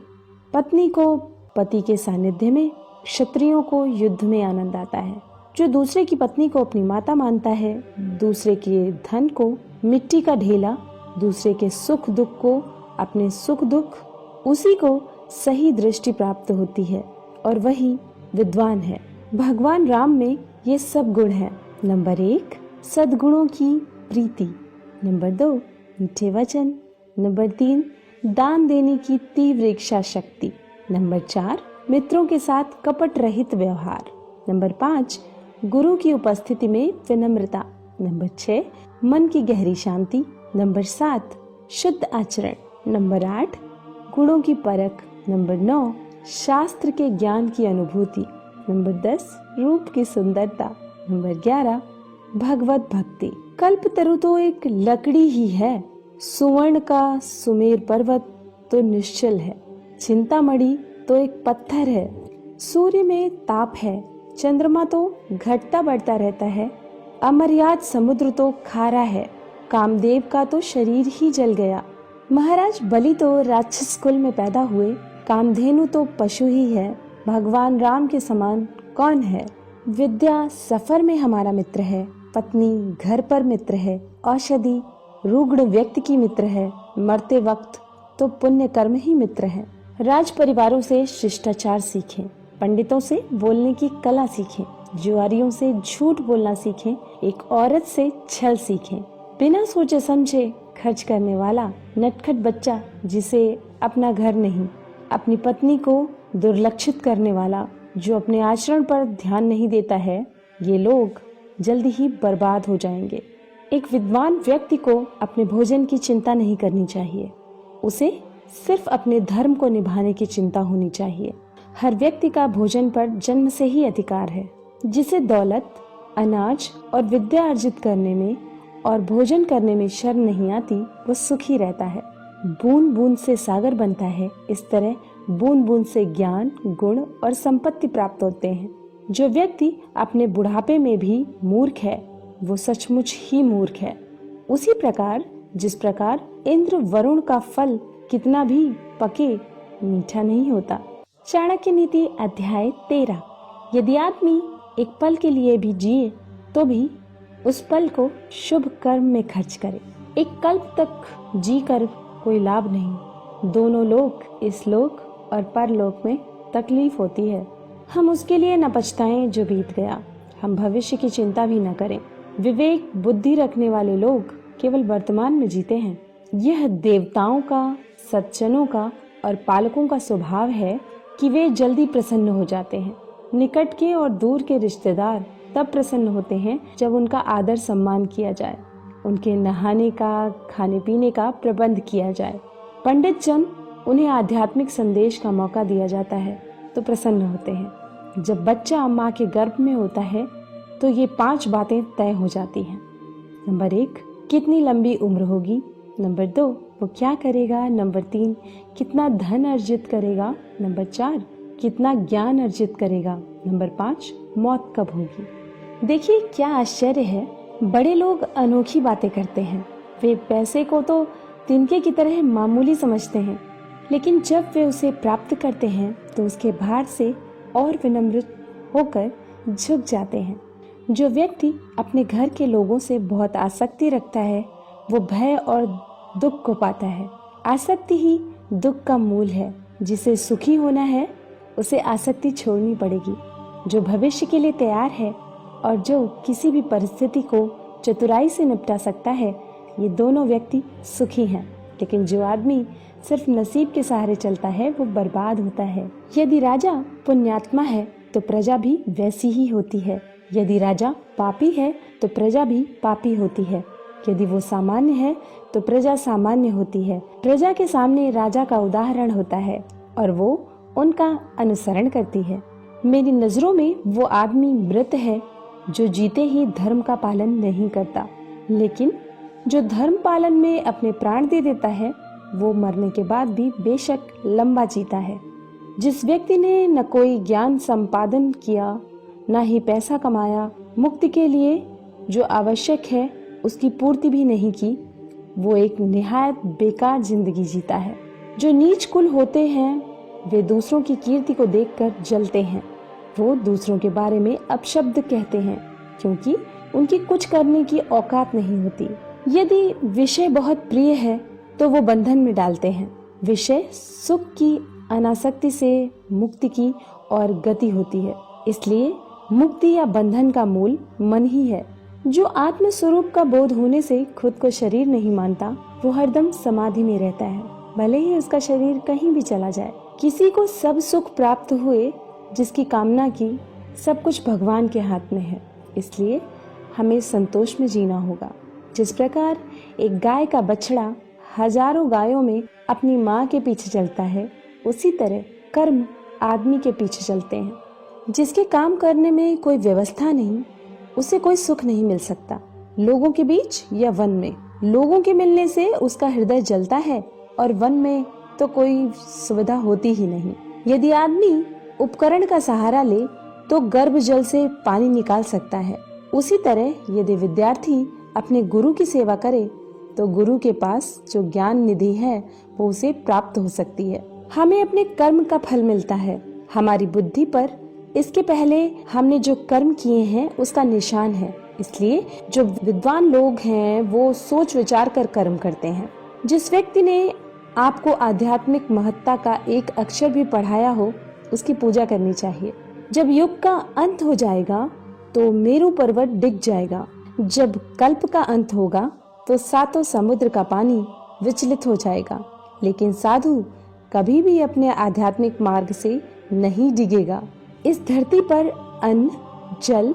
Speaker 1: पत्नी को पति के सानिध्य में, क्षत्रियों को युद्ध में आनंद आता है। जो दूसरे की पत्नी को अपनी माता मानता है, दूसरे के धन को मिट्टी का ढेला, दूसरे के सुख दुख को अपने सुख दुख, उसी को सही दृष्टि प्राप्त होती है और वही विद्वान है। भगवान राम में ये सब गुण हैं। नंबर 1, सद्गुणों की प्रीति। नंबर 2, मीठे वचन। नंबर 3, दान देने की तीव्र इच्छा शक्ति। नंबर 4, मित्रों के साथ कपट रहित व्यवहार। नंबर 5, गुरु की उपस्थिति में विनम्रता। नंबर 6, मन की गहरी शांति। नंबर 7, शुद्ध आचरण। नंबर 8, गुणों की परख। नंबर 9, शास्त्र के ज्ञान की अनुभूति। नंबर 10, रूप की सुंदरता। नंबर 11, भगवत भक्ति। कल्पतरु तो एक लकड़ी ही है, सुवर्ण का सुमेर पर्वत तो निश्चल है, चिंतामणि तो एक पत्थर है, सूर्य में ताप है, चंद्रमा तो घटता बढ़ता रहता है, अमर्याद समुद्र तो खारा है, कामदेव का तो शरीर ही जल गया, महाराज बलि तो राक्षस कुल में पैदा हुए, कामधेनु तो पशु ही है, भगवान राम के समान कौन है। विद्या सफर में हमारा मित्र है, पत्नी घर पर मित्र है, औषधि रुग्ण व्यक्ति की मित्र है, मरते वक्त तो पुण्य कर्म ही मित्र है। राज परिवारों से शिष्टाचार सीखें, पंडितों से बोलने की कला सीखें, जुआरियों से झूठ बोलना सीखें, एक औरत से छल सीखें। बिना सोचे समझे खर्च करने वाला नटखट बच्चा जिसे अपना घर नहीं, अपनी पत्नी को दुर्लक्षित करने वाला जो अपने आचरण पर ध्यान नहीं देता है, ये लोग जल्दी ही बर्बाद हो जाएंगे। एक विद्वान व्यक्ति को अपने भोजन की चिंता नहीं करनी चाहिए। उसे सिर्फ अपने धर्म को निभाने की चिंता होनी चाहिए। हर व्यक्ति का भोजन पर जन्म से ही अधिकार है। जिसे दौलत, अनाज और विद्या अर्जित करने में और भोजन करने में शर्म नहीं आती, वो सुखी रहता है। बूंद बूंद से सागर बनता है, इस तरह बूंद बूंद से ज्ञान, गुण और संपत्ति प्राप्त होते हैं। जो व्यक्ति अपने बुढ़ापे में भी मूर्ख है, वो सचमुच ही मूर्ख है। उसी प्रकार जिस प्रकार इंद्र वरुण का फल कितना भी पके मीठा नहीं होता। चाणक्य नीति अध्याय 13। यदि आदमी एक पल के लिए भी जिए तो भी उस पल को शुभ कर्म में खर्च करे। एक कल्प तक जी कर कोई लाभ नहीं। दोनों लोक, इस लोक और परलोक में तकलीफ होती है। हम उसके लिए न पछताएं जो बीत गया। हम भविष्य की चिंता भी न करें। विवेक बुद्धि रखने वाले लोग केवल वर्तमान में जीते हैं। यह देवताओं का, सज्जनों का और पालकों का स्वभाव है कि वे जल्दी प्रसन्न हो जाते हैं। निकट के और दूर के रिश्तेदार तब प्रसन्न होते हैं जब उनका आदर सम्मान किया जाए, उनके नहाने का, खाने पीने का प्रबंध किया जाए। पंडित जन उन्हें आध्यात्मिक संदेश का मौका दिया जाता है तो प्रसन्न होते हैं। जब बच्चा माँ के गर्भ में होता है तो ये 5 बातें तय हो जाती हैं। नंबर 1, कितनी लंबी उम्र होगी। नंबर 2, वो क्या करेगा। नंबर 3, कितना धन अर्जित करेगा। नंबर 4, कितना ज्ञान अर्जित करेगा। नंबर 5, मौत कब होगी। देखिए क्या आश्चर्य है, बड़े लोग अनोखी बातें करते हैं। वे पैसे को तो तिनके की तरह मामूली समझते हैं, लेकिन जब वे उसे प्राप्त करते हैं तो उसके भार से और विनम्र होकर झुक जाते हैं। जो व्यक्ति अपने घर के लोगों से बहुत आसक्ति रखता है, वो भय और दुख को पाता है। आसक्ति ही दुख का मूल है। जिसे सुखी होना है उसे आसक्ति छोड़नी पड़ेगी। जो भविष्य के लिए तैयार है और जो किसी भी परिस्थिति को चतुराई से निपटा सकता है, ये दोनों व्यक्ति सुखी हैं। लेकिन जो आदमी सिर्फ नसीब के सहारे चलता है, वो बर्बाद होता है। यदि राजा पुण्यात्मा है तो प्रजा भी वैसी ही होती है। यदि राजा पापी है तो प्रजा भी पापी होती है। यदि वो सामान्य है तो प्रजा सामान्य होती है। प्रजा के सामने राजा का उदाहरण होता है और वो उनका अनुसरण करती है। मेरी नजरों में वो आदमी मृत है जो जीते ही धर्म का पालन नहीं करता, लेकिन जो धर्म पालन में अपने प्राण दे देता है, वो मरने के बाद भी बेशक लंबा जीता है। जिस व्यक्ति ने न कोई ज्ञान संपादन किया, न ही पैसा कमाया, मुक्ति के लिए जो आवश्यक है उसकी पूर्ति भी नहीं की, वो एक निहायत बेकार जिंदगी जीता है। जो नीच कुल होते हैं वे दूसरों की कीर्ति को देखकर जलते हैं। वो दूसरों के बारे में अपशब्द कहते हैं क्योंकि उनकी कुछ करने की औकात नहीं होती। यदि विषय बहुत प्रिय है तो वो बंधन में डालते हैं। विषय सुख की अनासक्ति से मुक्ति की और गति होती है। इसलिए मुक्ति या बंधन का मूल मन ही है। जो आत्म स्वरूप का बोध होने से खुद को शरीर नहीं मानता, वो हरदम समाधि में रहता है, भले ही उसका शरीर कहीं भी चला जाए। किसी को सब सुख प्राप्त हुए जिसकी कामना की, सब कुछ भगवान के हाथ में है। इसलिए हमें संतोष में जीना होगा। जिस प्रकार एक गाय का बछड़ा हजारों गायों में अपनी माँ के पीछे चलता है, उसी तरह कर्म आदमी के पीछे चलते हैं। जिसके काम करने में कोई व्यवस्था नहीं, उसे कोई सुख नहीं मिल सकता। लोगों के बीच या वन में, लोगों के मिलने से उसका हृदय जलता है और वन में तो कोई सुविधा होती ही नहीं। यदि आदमी उपकरण का सहारा ले तो गर्भ जल से पानी निकाल सकता है। उसी तरह यदि विद्यार्थी अपने गुरु की सेवा करे तो गुरु के पास जो ज्ञान निधि है वो उसे प्राप्त हो सकती है। हमें अपने कर्म का फल मिलता है। हमारी बुद्धि पर इसके पहले हमने जो कर्म किए हैं उसका निशान है। इसलिए जो विद्वान लोग हैं वो सोच विचार कर कर्म करते हैं। जिस व्यक्ति ने आपको आध्यात्मिक महत्ता का एक अक्षर भी पढ़ाया हो, उसकी पूजा करनी चाहिए। जब युग का अंत हो जाएगा तो मेरु पर्वत डिग जाएगा। जब कल्प का अंत होगा तो सातों समुद्र का पानी विचलित हो जाएगा। लेकिन साधु कभी भी अपने आध्यात्मिक मार्ग से नहीं डिगेगा। इस धरती पर अन्न, जल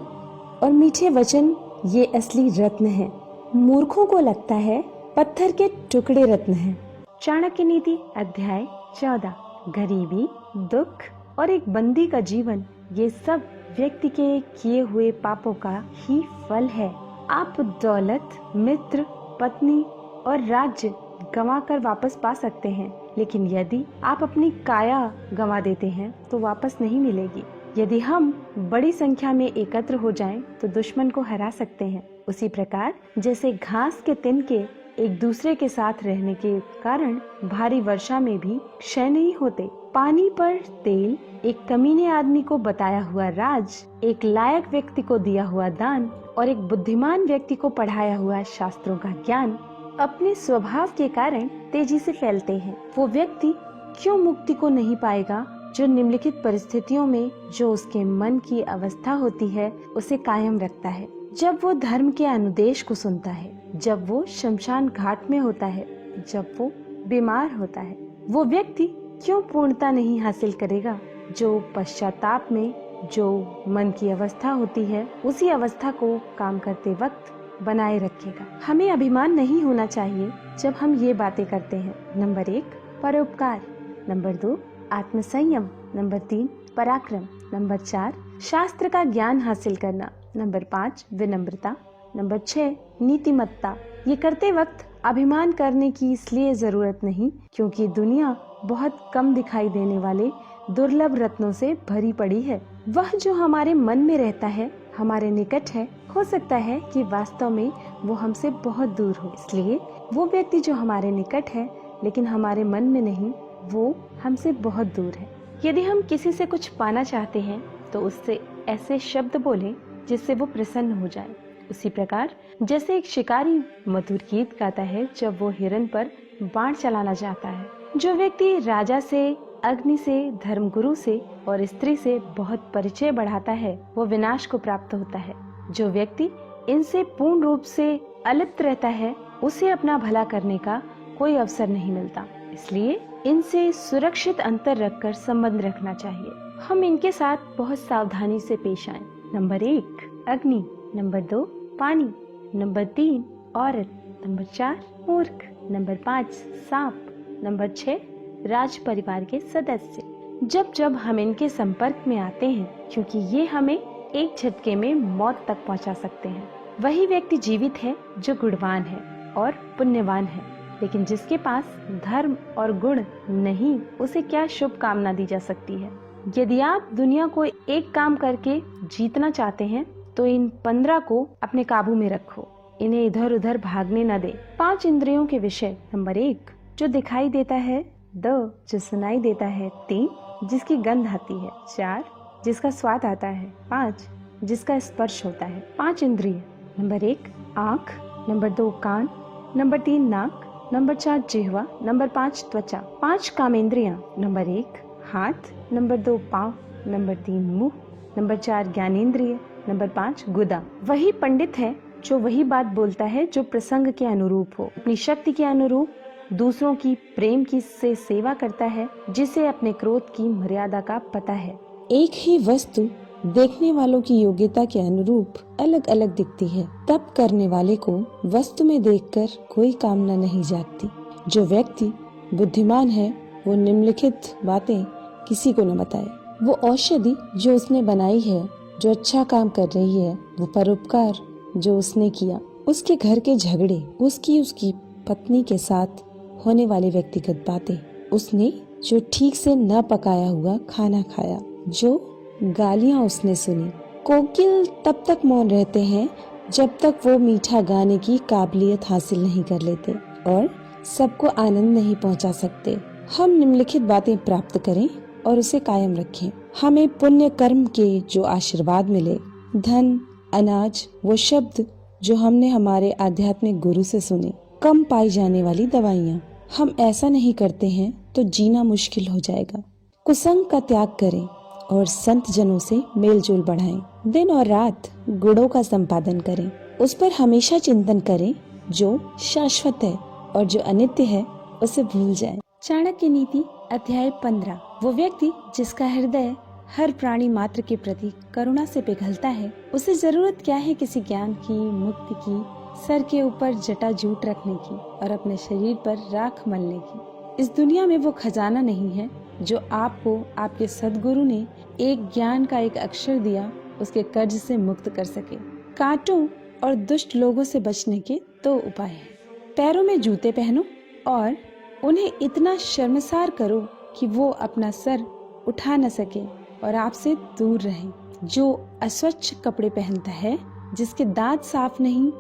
Speaker 1: और मीठे वचन ये असली रत्न हैं। मूर्खों को लगता है पत्थर के टुकड़े रत्न हैं। चाणक्य नीति अध्याय 14। गरीबी, दुख और एक बंदी का जीवन, ये सब व्यक्ति के किए हुए पापों का ही फल है। आप दौलत, मित्र, पत्नी और राज्य गंवाकर वापस पा सकते हैं, लेकिन यदि आप अपनी काया गंवा देते हैं तो वापस नहीं मिलेगी। यदि हम बड़ी संख्या में एकत्र हो जाएं, तो दुश्मन को हरा सकते हैं। उसी प्रकार जैसे घास के तिनके एक दूसरे के साथ रहने के कारण भारी वर्षा में भी क्षय नहीं होते। पानी पर तेल, एक कमीने आदमी को बताया हुआ राज, एक लायक व्यक्ति को दिया हुआ दान और एक बुद्धिमान व्यक्ति को पढ़ाया हुआ शास्त्रों का ज्ञान अपने स्वभाव के कारण तेजी से फैलते हैं। वो व्यक्ति क्यों मुक्ति को नहीं पाएगा जो निम्नलिखित परिस्थितियों में जो उसके मन की अवस्था होती है उसे कायम रखता है। जब वो धर्म के अनुदेश को सुनता है, जब वो शमशान घाट में होता है, जब वो बीमार होता है, वो व्यक्ति क्यों पूर्णता नहीं हासिल करेगा जो पश्चाताप में जो मन की अवस्था होती है उसी अवस्था को काम करते वक्त बनाए रखेगा। हमें अभिमान नहीं होना चाहिए जब हम ये बातें करते हैं। नंबर 1 परोपकार, नंबर 2 आत्मसंयम, नंबर 3 पराक्रम, नंबर 4 शास्त्र का ज्ञान हासिल करना, नंबर 5 विनम्रता, नंबर 6 नीतिमत्ता। ये करते वक्त अभिमान करने की इसलिए जरूरत नहीं क्योंकि दुनिया बहुत कम दिखाई देने वाले दुर्लभ रत्नों से भरी पड़ी है। वह जो हमारे मन में रहता है, हमारे निकट है, हो सकता है कि वास्तव में वो हमसे बहुत दूर हो। इसलिए वो व्यक्ति जो हमारे निकट है लेकिन हमारे मन में नहीं, वो हमसे बहुत दूर है। यदि हम किसी से कुछ पाना चाहते हैं तो उससे ऐसे शब्द बोलें जिससे वो प्रसन्न हो जाए। उसी प्रकार जैसे एक शिकारी मधुर गीत गाता है जब वो हिरन पर बाण चलाना चाहता है। जो व्यक्ति राजा से, अग्नि से, धर्मगुरु से और स्त्री से बहुत परिचय बढ़ाता है वो विनाश को प्राप्त होता है। जो व्यक्ति इनसे पूर्ण रूप से अलिप्त रहता है उसे अपना भला करने का कोई अवसर नहीं मिलता। इसलिए इनसे सुरक्षित अंतर रखकर संबंध रखना चाहिए। हम इनके साथ बहुत सावधानी से पेश आएं। नंबर 1 अग्नि, नंबर 2 पानी, नंबर 3 औरत, नंबर 4 मूर्ख, नंबर 5 सांप, नंबर 6 राज परिवार के सदस्य। जब जब हम इनके संपर्क में आते हैं, क्योंकि ये हमें एक झटके में मौत तक पहुंचा सकते हैं, वही व्यक्ति जीवित है जो गुणवान है और पुण्यवान है। लेकिन जिसके पास धर्म और गुण नहीं, उसे क्या शुभ कामना दी जा सकती है। यदि आप दुनिया को एक काम करके जीतना चाहते हैं तो इन 15 को अपने काबू में रखो, इन्हें इधर उधर भागने न दे। 5 इंद्रियों के विषय। नंबर 1 जो दिखाई देता है, 2 जो सुनाई देता है, 3 जिसकी गंध आती है, 4 जिसका स्वाद आता है, 5 जिसका स्पर्श होता है। 5 इंद्रिय। नंबर 1 आँख, नंबर 2 कान, नंबर 3 नाक, नंबर 4 जिह्वा, नंबर 5 त्वचा। 5 कामेंद्रियां। नंबर 1 हाथ, नंबर 2 पाँव, नंबर 3 मुंह, नंबर 4 ज्ञानेंद्रिय, नंबर 5 गुदा। वही पंडित है जो वही बात बोलता है जो प्रसंग के अनुरूप हो, अपनी शक्ति के अनुरूप दूसरों की प्रेम की से सेवा करता है, जिसे अपने क्रोध की मर्यादा का पता है। एक ही वस्तु देखने वालों की योग्यता के अनुरूप अलग अलग दिखती है, तब करने वाले को वस्तु में देखकर कोई कामना नहीं जागती। जो व्यक्ति बुद्धिमान है वो निम्नलिखित बातें किसी को न बताए। वो औषधि जो उसने बनाई है, जो अच्छा काम कर रही है, वो परोपकार जो उसने किया, उसके घर के झगड़े, उसकी पत्नी के साथ होने वाली व्यक्तिगत बातें, उसने जो ठीक से न पकाया हुआ खाना खाया, जो गालियां उसने सुनी। कोकिल तब तक मौन रहते हैं जब तक वो मीठा गाने की काबिलियत हासिल नहीं कर लेते और सबको आनंद नहीं पहुंचा सकते। हम निम्नलिखित बातें प्राप्त करें और उसे कायम रखें। हमें पुण्य कर्म के जो आशीर्वाद मिले, धन, अनाज, वो शब्द जो हमने हमारे आध्यात्मिक गुरु से सुने, कम पाई जाने वाली दवाइयाँ। हम ऐसा नहीं करते हैं तो जीना मुश्किल हो जाएगा। कुसंग का त्याग करें और संत जनों से मेल जोल बढ़ाएं। दिन और रात गुणों का संपादन करें, उस पर हमेशा चिंतन करें जो शाश्वत है और जो अनित्य है उसे भूल जाएं। चाणक्य नीति अध्याय 15। वो व्यक्ति जिसका हृदय हर प्राणी मात्र के प्रति करुणा से पिघलता है, उसे जरूरत क्या है किसी ज्ञान की, मुक्ति की, सर के ऊपर जटा जूट रखने की और अपने शरीर पर राख मलने की। इस दुनिया में वो खजाना नहीं है जो आपको आपके सद्गुरु ने एक ज्ञान का एक अक्षर दिया उसके कर्ज से मुक्त कर सके। कांटों और दुष्ट लोगों से बचने के 2 उपाय हैं। पैरों में जूते पहनो और उन्हें इतना शर्मसार करो कि वो अपना सर उठा न सके और आपसे दूर रहे। जो अस्वच्छ कपड़े पहनता है, जिसके दांत साफ नहीं,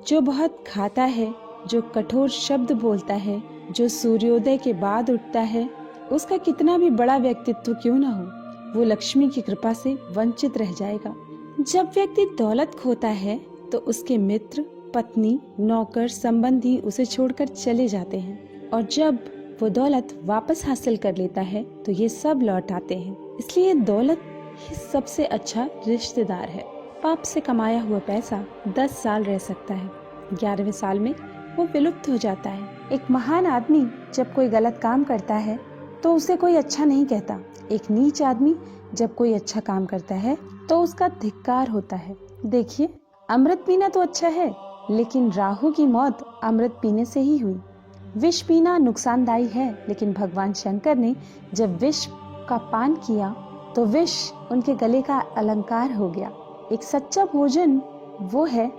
Speaker 1: जो बहुत खाता है, जो कठोर शब्द बोलता है, जो सूर्योदय के बाद उठता है, उसका कितना भी बड़ा व्यक्तित्व क्यों ना हो, वो लक्ष्मी की कृपा से वंचित रह जाएगा। जब व्यक्ति दौलत खोता है तो उसके मित्र, पत्नी, नौकर, संबंधी उसे छोड़कर चले जाते हैं और जब वो दौलत वापस हासिल कर लेता है तो ये सब लौट आते हैं। इसलिए दौलत ही सबसे अच्छा रिश्तेदार है। पाप से कमाया हुआ पैसा 10 साल रह सकता है, 11वें साल में वो विलुप्त हो जाता है। एक महान आदमी जब कोई गलत काम करता है तो उसे कोई अच्छा नहीं कहता। एक नीच आदमी जब कोई अच्छा काम करता है तो उसका धिक्कार होता है। देखिए, अमृत पीना तो अच्छा है, लेकिन राहु की मौत अमृत पीने से ही हुई। विष पीना नुकसानदायी है, लेकिन भगवान शंकर ने जब विष का पान किया तो विष उनके गले का अलंकार हो गया। एक सच्चा भोजन वो है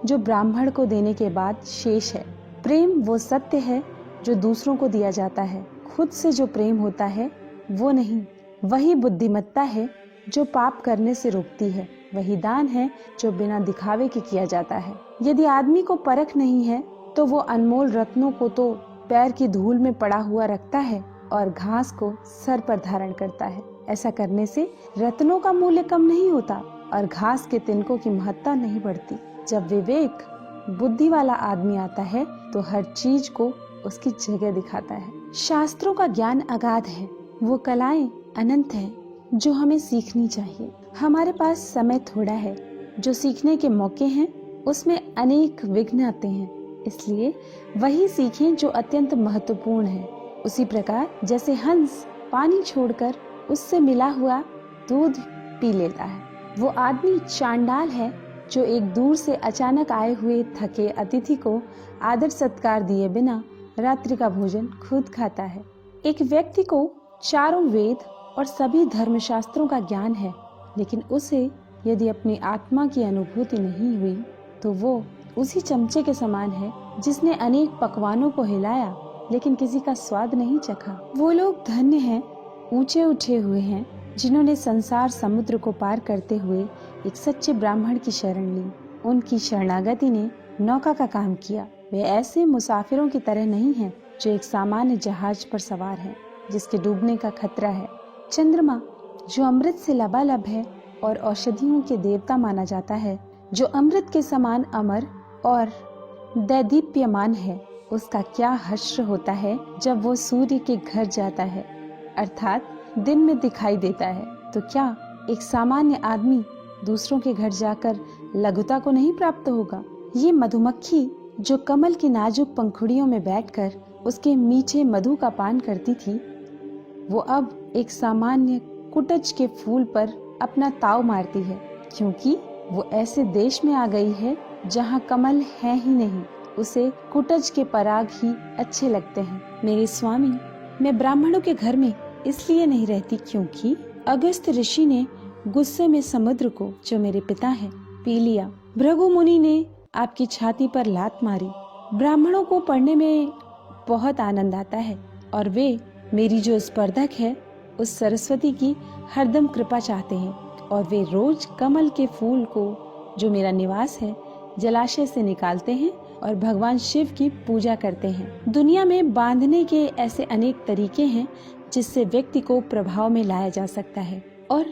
Speaker 1: जो ब्राह्मण को देने के बाद शेष है। प्रेम वो सत्य है जो दूसरों को दिया जाता है। खुद से जो प्रेम होता है वो नहीं। वही बुद्धिमत्ता है जो पाप करने से रोकती है। वही दान है जो बिना दिखावे के किया जाता है। यदि आदमी को परख नहीं है तो वो अनमोल रत्नों को तो पैर की धूल में पड़ा हुआ रखता है और घास को सर पर धारण करता है। ऐसा करने से रत्नों का मूल्य कम नहीं होता और घास के तिनकों की महत्ता नहीं बढ़ती। जब विवेक बुद्धि वाला आदमी आता है तो हर चीज को उसकी जगह दिखाता है। शास्त्रों का ज्ञान अगाध है, वो कलाएं अनंत है जो हमें सीखनी चाहिए। हमारे पास समय थोड़ा है, जो सीखने के मौके हैं उसमें अनेक विघ्न आते हैं, इसलिए वही सीखें जो अत्यंत महत्वपूर्ण है। उसी प्रकार जैसे हंस पानी छोड़कर उससे मिला हुआ दूध पी लेता है, वो आदमी चांडाल है जो एक दूर से अचानक आए हुए थके अतिथि को आदर सत्कार दिए बिना रात्रि का भोजन खुद खाता है। एक व्यक्ति को चारों वेद और सभी धर्मशास्त्रों का ज्ञान है, लेकिन उसे यदि अपनी आत्मा की अनुभूति नहीं हुई तो वो उसी चमचे के समान है जिसने अनेक पकवानों को हिलाया लेकिन किसी का स्वाद नहीं चखा। वो लोग धन्य हैं, ऊंचे उठे हुए हैं, जिन्होंने संसार समुद्र को पार करते हुए एक सच्चे ब्राह्मण की शरण ली। उनकी शरणागति ने नौका का काम किया। वे ऐसे मुसाफिरों की तरह नहीं हैं जो एक सामान्य जहाज पर सवार हैं जिसके डूबने का खतरा है। चंद्रमा जो अमृत से लबालब है और औषधियों के देवता माना जाता है, जो अमृत के समान अमर और दैदीप्यमान है, उसका क्या हर्ष होता है जब वो सूर्य के घर जाता है, अर्थात दिन में दिखाई देता है। तो क्या एक सामान्य आदमी दूसरों के घर जाकर लघुता को नहीं प्राप्त होगा? ये मधुमक्खी जो कमल की नाजुक पंखुड़ियों में बैठकर उसके मीठे मधु का पान करती थी, वो अब एक सामान्य कुटज के फूल पर अपना ताव मारती है, क्योंकि वो ऐसे देश में आ गई है जहाँ कमल है ही नहीं। उसे कुटज के पराग ही अच्छे लगते हैं। मेरे स्वामी, मैं ब्राह्मणों के घर में इसलिए नहीं रहती क्योंकि अगस्त ऋषि ने गुस्से में समुद्र को, जो मेरे पिता हैं, पी लिया। भृगु मुनि ने आपकी छाती पर लात मारी। ब्राह्मणों को पढ़ने में बहुत आनंद आता है और वे मेरी जो स्पर्धक है उस सरस्वती की हरदम कृपा चाहते हैं और वे रोज कमल के फूल को, जो मेरा निवास है, जलाशय से निकालते हैं और भगवान शिव की पूजा करते हैं। दुनिया में बांधने के ऐसे अनेक तरीके हैं जिससे व्यक्ति को प्रभाव में लाया जा सकता है और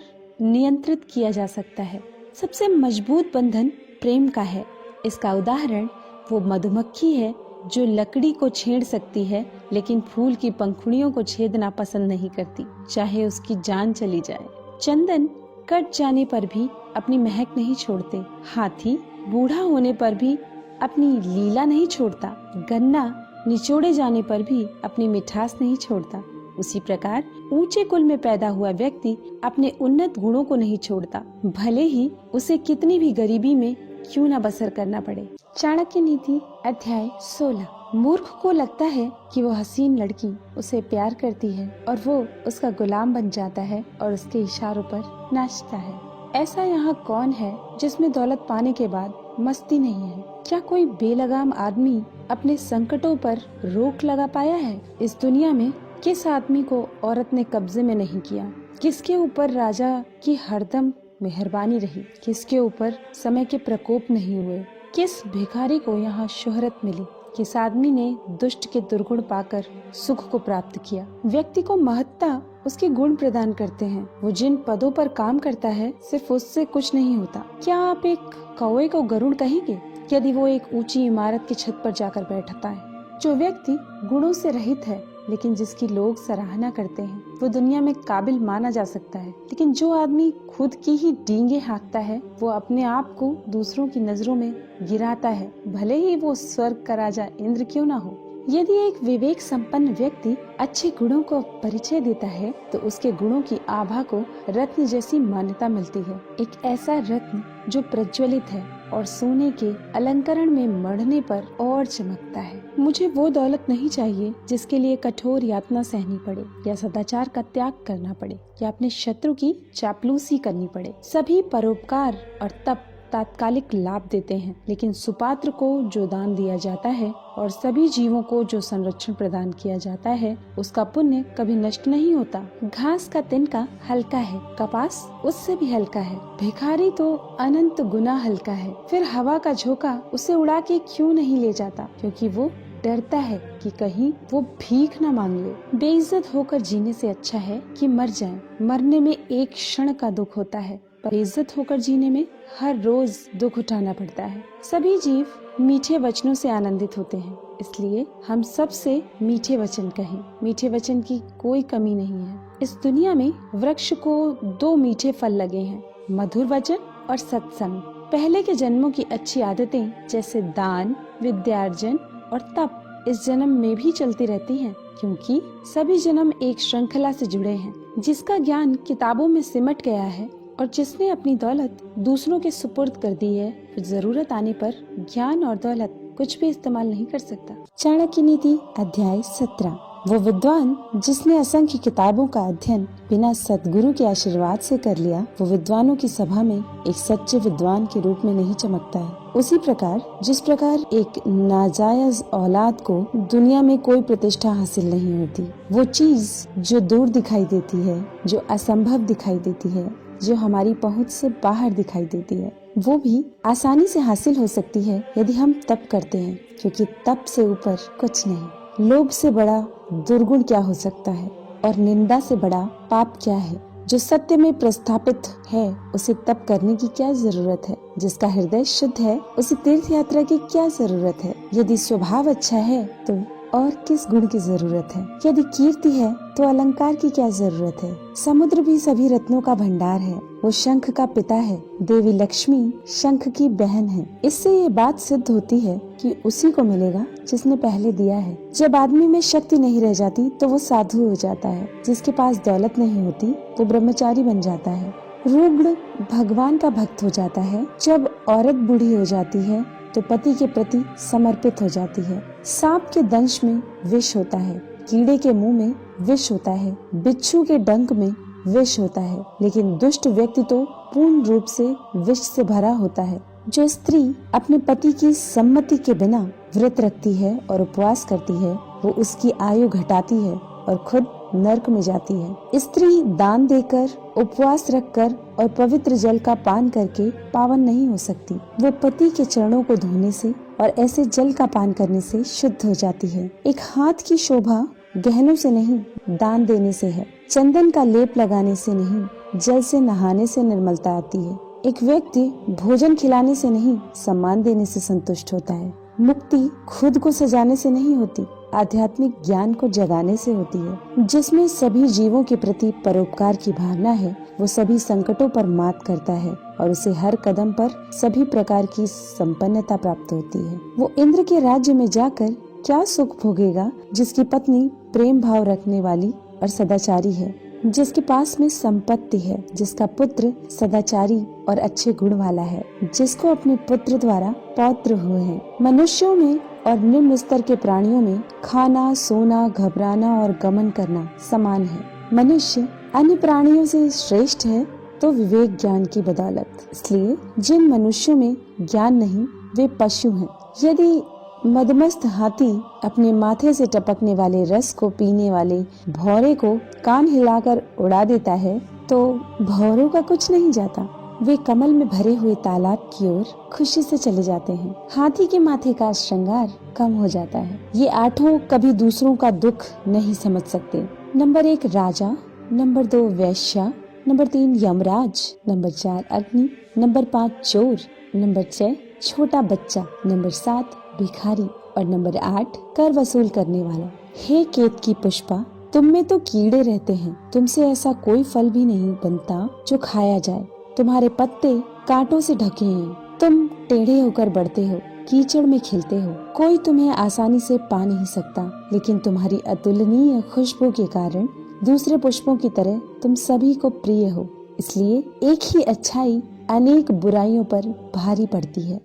Speaker 1: नियंत्रित किया जा सकता है। सबसे मजबूत बंधन प्रेम का है। इसका उदाहरण वो मधुमक्खी है जो लकड़ी को छेड़ सकती है लेकिन फूल की पंखुड़ियों को छेदना पसंद नहीं करती, चाहे उसकी जान चली जाए। चंदन कट जाने पर भी अपनी महक नहीं छोड़ते। हाथी बूढ़ा होने पर भी अपनी लीला नहीं छोड़ता। गन्ना निचोड़े जाने पर भी अपनी मिठास नहीं छोड़ता। उसी प्रकार ऊंचे कुल में पैदा हुआ व्यक्ति अपने उन्नत गुणों को नहीं छोड़ता, भले ही उसे कितनी भी गरीबी में क्यों न बसर करना पड़े। चाणक्य नीति अध्याय 16। मूर्ख को लगता है कि वो हसीन लड़की उसे प्यार करती है और वो उसका गुलाम बन जाता है और उसके इशारों पर नाचता है। ऐसा यहाँ कौन है जिसमें दौलत पाने के बाद मस्ती नहीं है? क्या कोई बेलगाम आदमी अपने संकटों पर रोक लगा पाया है? इस दुनिया में किस आदमी को औरत ने कब्जे में नहीं किया? किसके ऊपर राजा की हरदम मेहरबानी रही? किसके ऊपर समय के प्रकोप नहीं हुए? किस भिखारी को यहाँ शोहरत मिली? किस आदमी ने दुष्ट के दुर्गुण पाकर सुख को प्राप्त किया? व्यक्ति को महत्ता उसके गुण प्रदान करते हैं। वो जिन पदों पर काम करता है सिर्फ उससे कुछ नहीं होता। क्या आप एक कौवे को गरुड़ कहेंगे यदि वो एक ऊंची इमारत की छत पर जाकर बैठता है? जो व्यक्ति गुणों से रहित है लेकिन जिसकी लोग सराहना करते हैं वो दुनिया में काबिल माना जा सकता है। लेकिन जो आदमी खुद की ही डींगे हाँकता है वो अपने आप को दूसरों की नजरों में गिराता है, भले ही वो स्वर्ग का राजा इंद्र क्यों ना हो। यदि एक विवेक संपन्न व्यक्ति अच्छे गुणों को परिचय देता है तो उसके गुणों की आभा को रत्न जैसी मान्यता मिलती है। एक ऐसा रत्न जो प्रज्वलित है और सोने के अलंकरण में मढ़ने पर और चमकता है। मुझे वो दौलत नहीं चाहिए जिसके लिए कठोर यातना सहनी पड़े या सदाचार का त्याग करना पड़े या अपने शत्रु की चापलूसी करनी पड़े। सभी परोपकार और तप तात्कालिक लाभ देते हैं, लेकिन सुपात्र को जो दान दिया जाता है और सभी जीवों को जो संरक्षण प्रदान किया जाता है उसका पुण्य कभी नष्ट नहीं होता। घास का तिनका हल्का है, कपास उससे भी हल्का है, भिखारी तो अनंत गुना हल्का है। फिर हवा का झोंका उसे उड़ा के क्यों नहीं ले जाता? क्योंकि वो डरता है कि कहीं वो भीख न मांग ले। बेइज्जत होकर जीने से अच्छा है कि मर जाएं। मरने में एक क्षण का दुख होता है, पर इज्जत होकर जीने में हर रोज दुख उठाना पड़ता है। सभी जीव मीठे वचनों से आनंदित होते हैं, इसलिए हम सब से मीठे वचन कहें। मीठे वचन की कोई कमी नहीं है। इस दुनिया में वृक्ष को 2 मीठे फल लगे हैं, मधुर वचन और सत्संग। पहले के जन्मों की अच्छी आदतें जैसे दान, विद्यार्जन और तप इस जन्म में भी चलती रहती हैं, क्योंकि सभी जन्म एक श्रृंखला से जुड़े हैं। जिसका ज्ञान किताबों में सिमट गया है और जिसने अपनी दौलत दूसरों के सुपुर्द कर दी है, फिर जरूरत आने पर ज्ञान और दौलत कुछ भी इस्तेमाल नहीं कर सकता। चाणक्य नीति अध्याय 17। वो विद्वान जिसने असंख्य किताबों का अध्ययन बिना सद्गुरु के आशीर्वाद से कर लिया, वो विद्वानों की सभा में एक सच्चे विद्वान के रूप में नहीं चमकता है। उसी प्रकार जिस प्रकार एक नाजायज औलाद को दुनिया में कोई प्रतिष्ठा हासिल नहीं होती, वो चीज जो दूर दिखाई देती है, जो असंभव दिखाई देती है, जो हमारी पहुंच से बाहर दिखाई देती है, वो भी आसानी से हासिल हो सकती है यदि हम तप करते हैं, क्योंकि तप से ऊपर कुछ नहीं। लोभ से बड़ा दुर्गुण क्या हो सकता है और निंदा से बड़ा पाप क्या है? जो सत्य में प्रस्थापित है उसे तप करने की क्या जरूरत है? जिसका हृदय शुद्ध है उसे तीर्थ यात्रा की क्या जरूरत है? यदि स्वभाव अच्छा है तो और किस गुण की जरूरत है? यदि कीर्ति है तो अलंकार की क्या जरूरत है? समुद्र भी सभी रत्नों का भंडार है। वो शंख का पिता है, देवी लक्ष्मी शंख की बहन है। इससे ये बात सिद्ध होती है कि उसी को मिलेगा जिसने पहले दिया है। जब आदमी में शक्ति नहीं रह जाती तो वो साधु हो जाता है। जिसके पास दौलत नहीं होती तो ब्रह्मचारी बन जाता है। रुग्ण भगवान का भक्त हो जाता है। जब औरत बूढ़ी हो जाती है तो पति के प्रति समर्पित हो जाती है। सांप के दंश में विष होता है, कीड़े के मुंह में विष होता है, बिच्छू के डंक में विष होता है, लेकिन दुष्ट व्यक्ति तो पूर्ण रूप से विष से भरा होता है। जो स्त्री अपने पति की सम्मति के बिना व्रत रखती है और उपवास करती है, वो उसकी आयु घटाती है और खुद नरक में जाती है। स्त्री दान देकर, उपवास रखकर और पवित्र जल का पान करके पावन नहीं हो सकती। वो पति के चरणों को धोने से और ऐसे जल का पान करने से शुद्ध हो जाती है। एक हाथ की शोभा गहनों से नहीं, दान देने से है। चंदन का लेप लगाने से नहीं, जल से नहाने से निर्मलता आती है। एक व्यक्ति भोजन खिलाने से नहीं, सम्मान देने से संतुष्ट होता है। मुक्ति खुद को सजाने से नहीं होती, आध्यात्मिक ज्ञान को जगाने से होती है। जिसमें सभी जीवों के प्रति परोपकार की भावना है, वो सभी संकटों पर मात करता है और उसे हर कदम पर सभी प्रकार की संपन्नता प्राप्त होती है। वो इंद्र के राज्य में जाकर क्या सुख भोगेगा जिसकी पत्नी प्रेम भाव रखने वाली और सदाचारी है। जिसके पास में संपत्ति है, जिसका पुत्र सदाचारी और अच्छे गुण वाला है, जिसको अपने पुत्र द्वारा पौत्र हुए हैं। मनुष्यों में और निम्न स्तर के प्राणियों में खाना, सोना, घबराना और गमन करना समान है। मनुष्य अन्य प्राणियों से श्रेष्ठ है तो विवेक ज्ञान की बदौलत। इसलिए जिन मनुष्यों में ज्ञान नहीं वे पशु हैं। यदि मदमस्त हाथी अपने माथे से टपकने वाले रस को पीने वाले भौरे को कान हिलाकर उड़ा देता है तो भौरों का कुछ नहीं जाता। वे कमल में भरे हुए तालाब की ओर खुशी से चले जाते हैं। हाथी के माथे का श्रृंगार कम हो जाता है। ये आठों कभी दूसरों का दुख नहीं समझ सकते। नंबर 1 राजा, नंबर 2 वैश्या, नंबर 3 यमराज, नंबर 4 अग्नि, नंबर 5 चोर, नंबर 6 छोटा बच्चा, नंबर 7 भिखारी और नंबर 8 कर वसूल करने वाला। हे केत की पुष्पा, तुम में तो कीड़े रहते हैं, तुमसे ऐसा कोई फल भी नहीं बनता जो खाया जाए। तुम्हारे पत्ते कांटों से ढके हैं, तुम टेढ़े होकर बढ़ते हो, कीचड़ में खिलते हो, कोई तुम्हें आसानी से पा नहीं सकता। लेकिन तुम्हारी अतुलनीय खुशबू के कारण दूसरे पुष्पों की तरह तुम सभी को प्रिय हो। इसलिए एक ही अच्छाई अनेक बुराइयों पर भारी पड़ती है।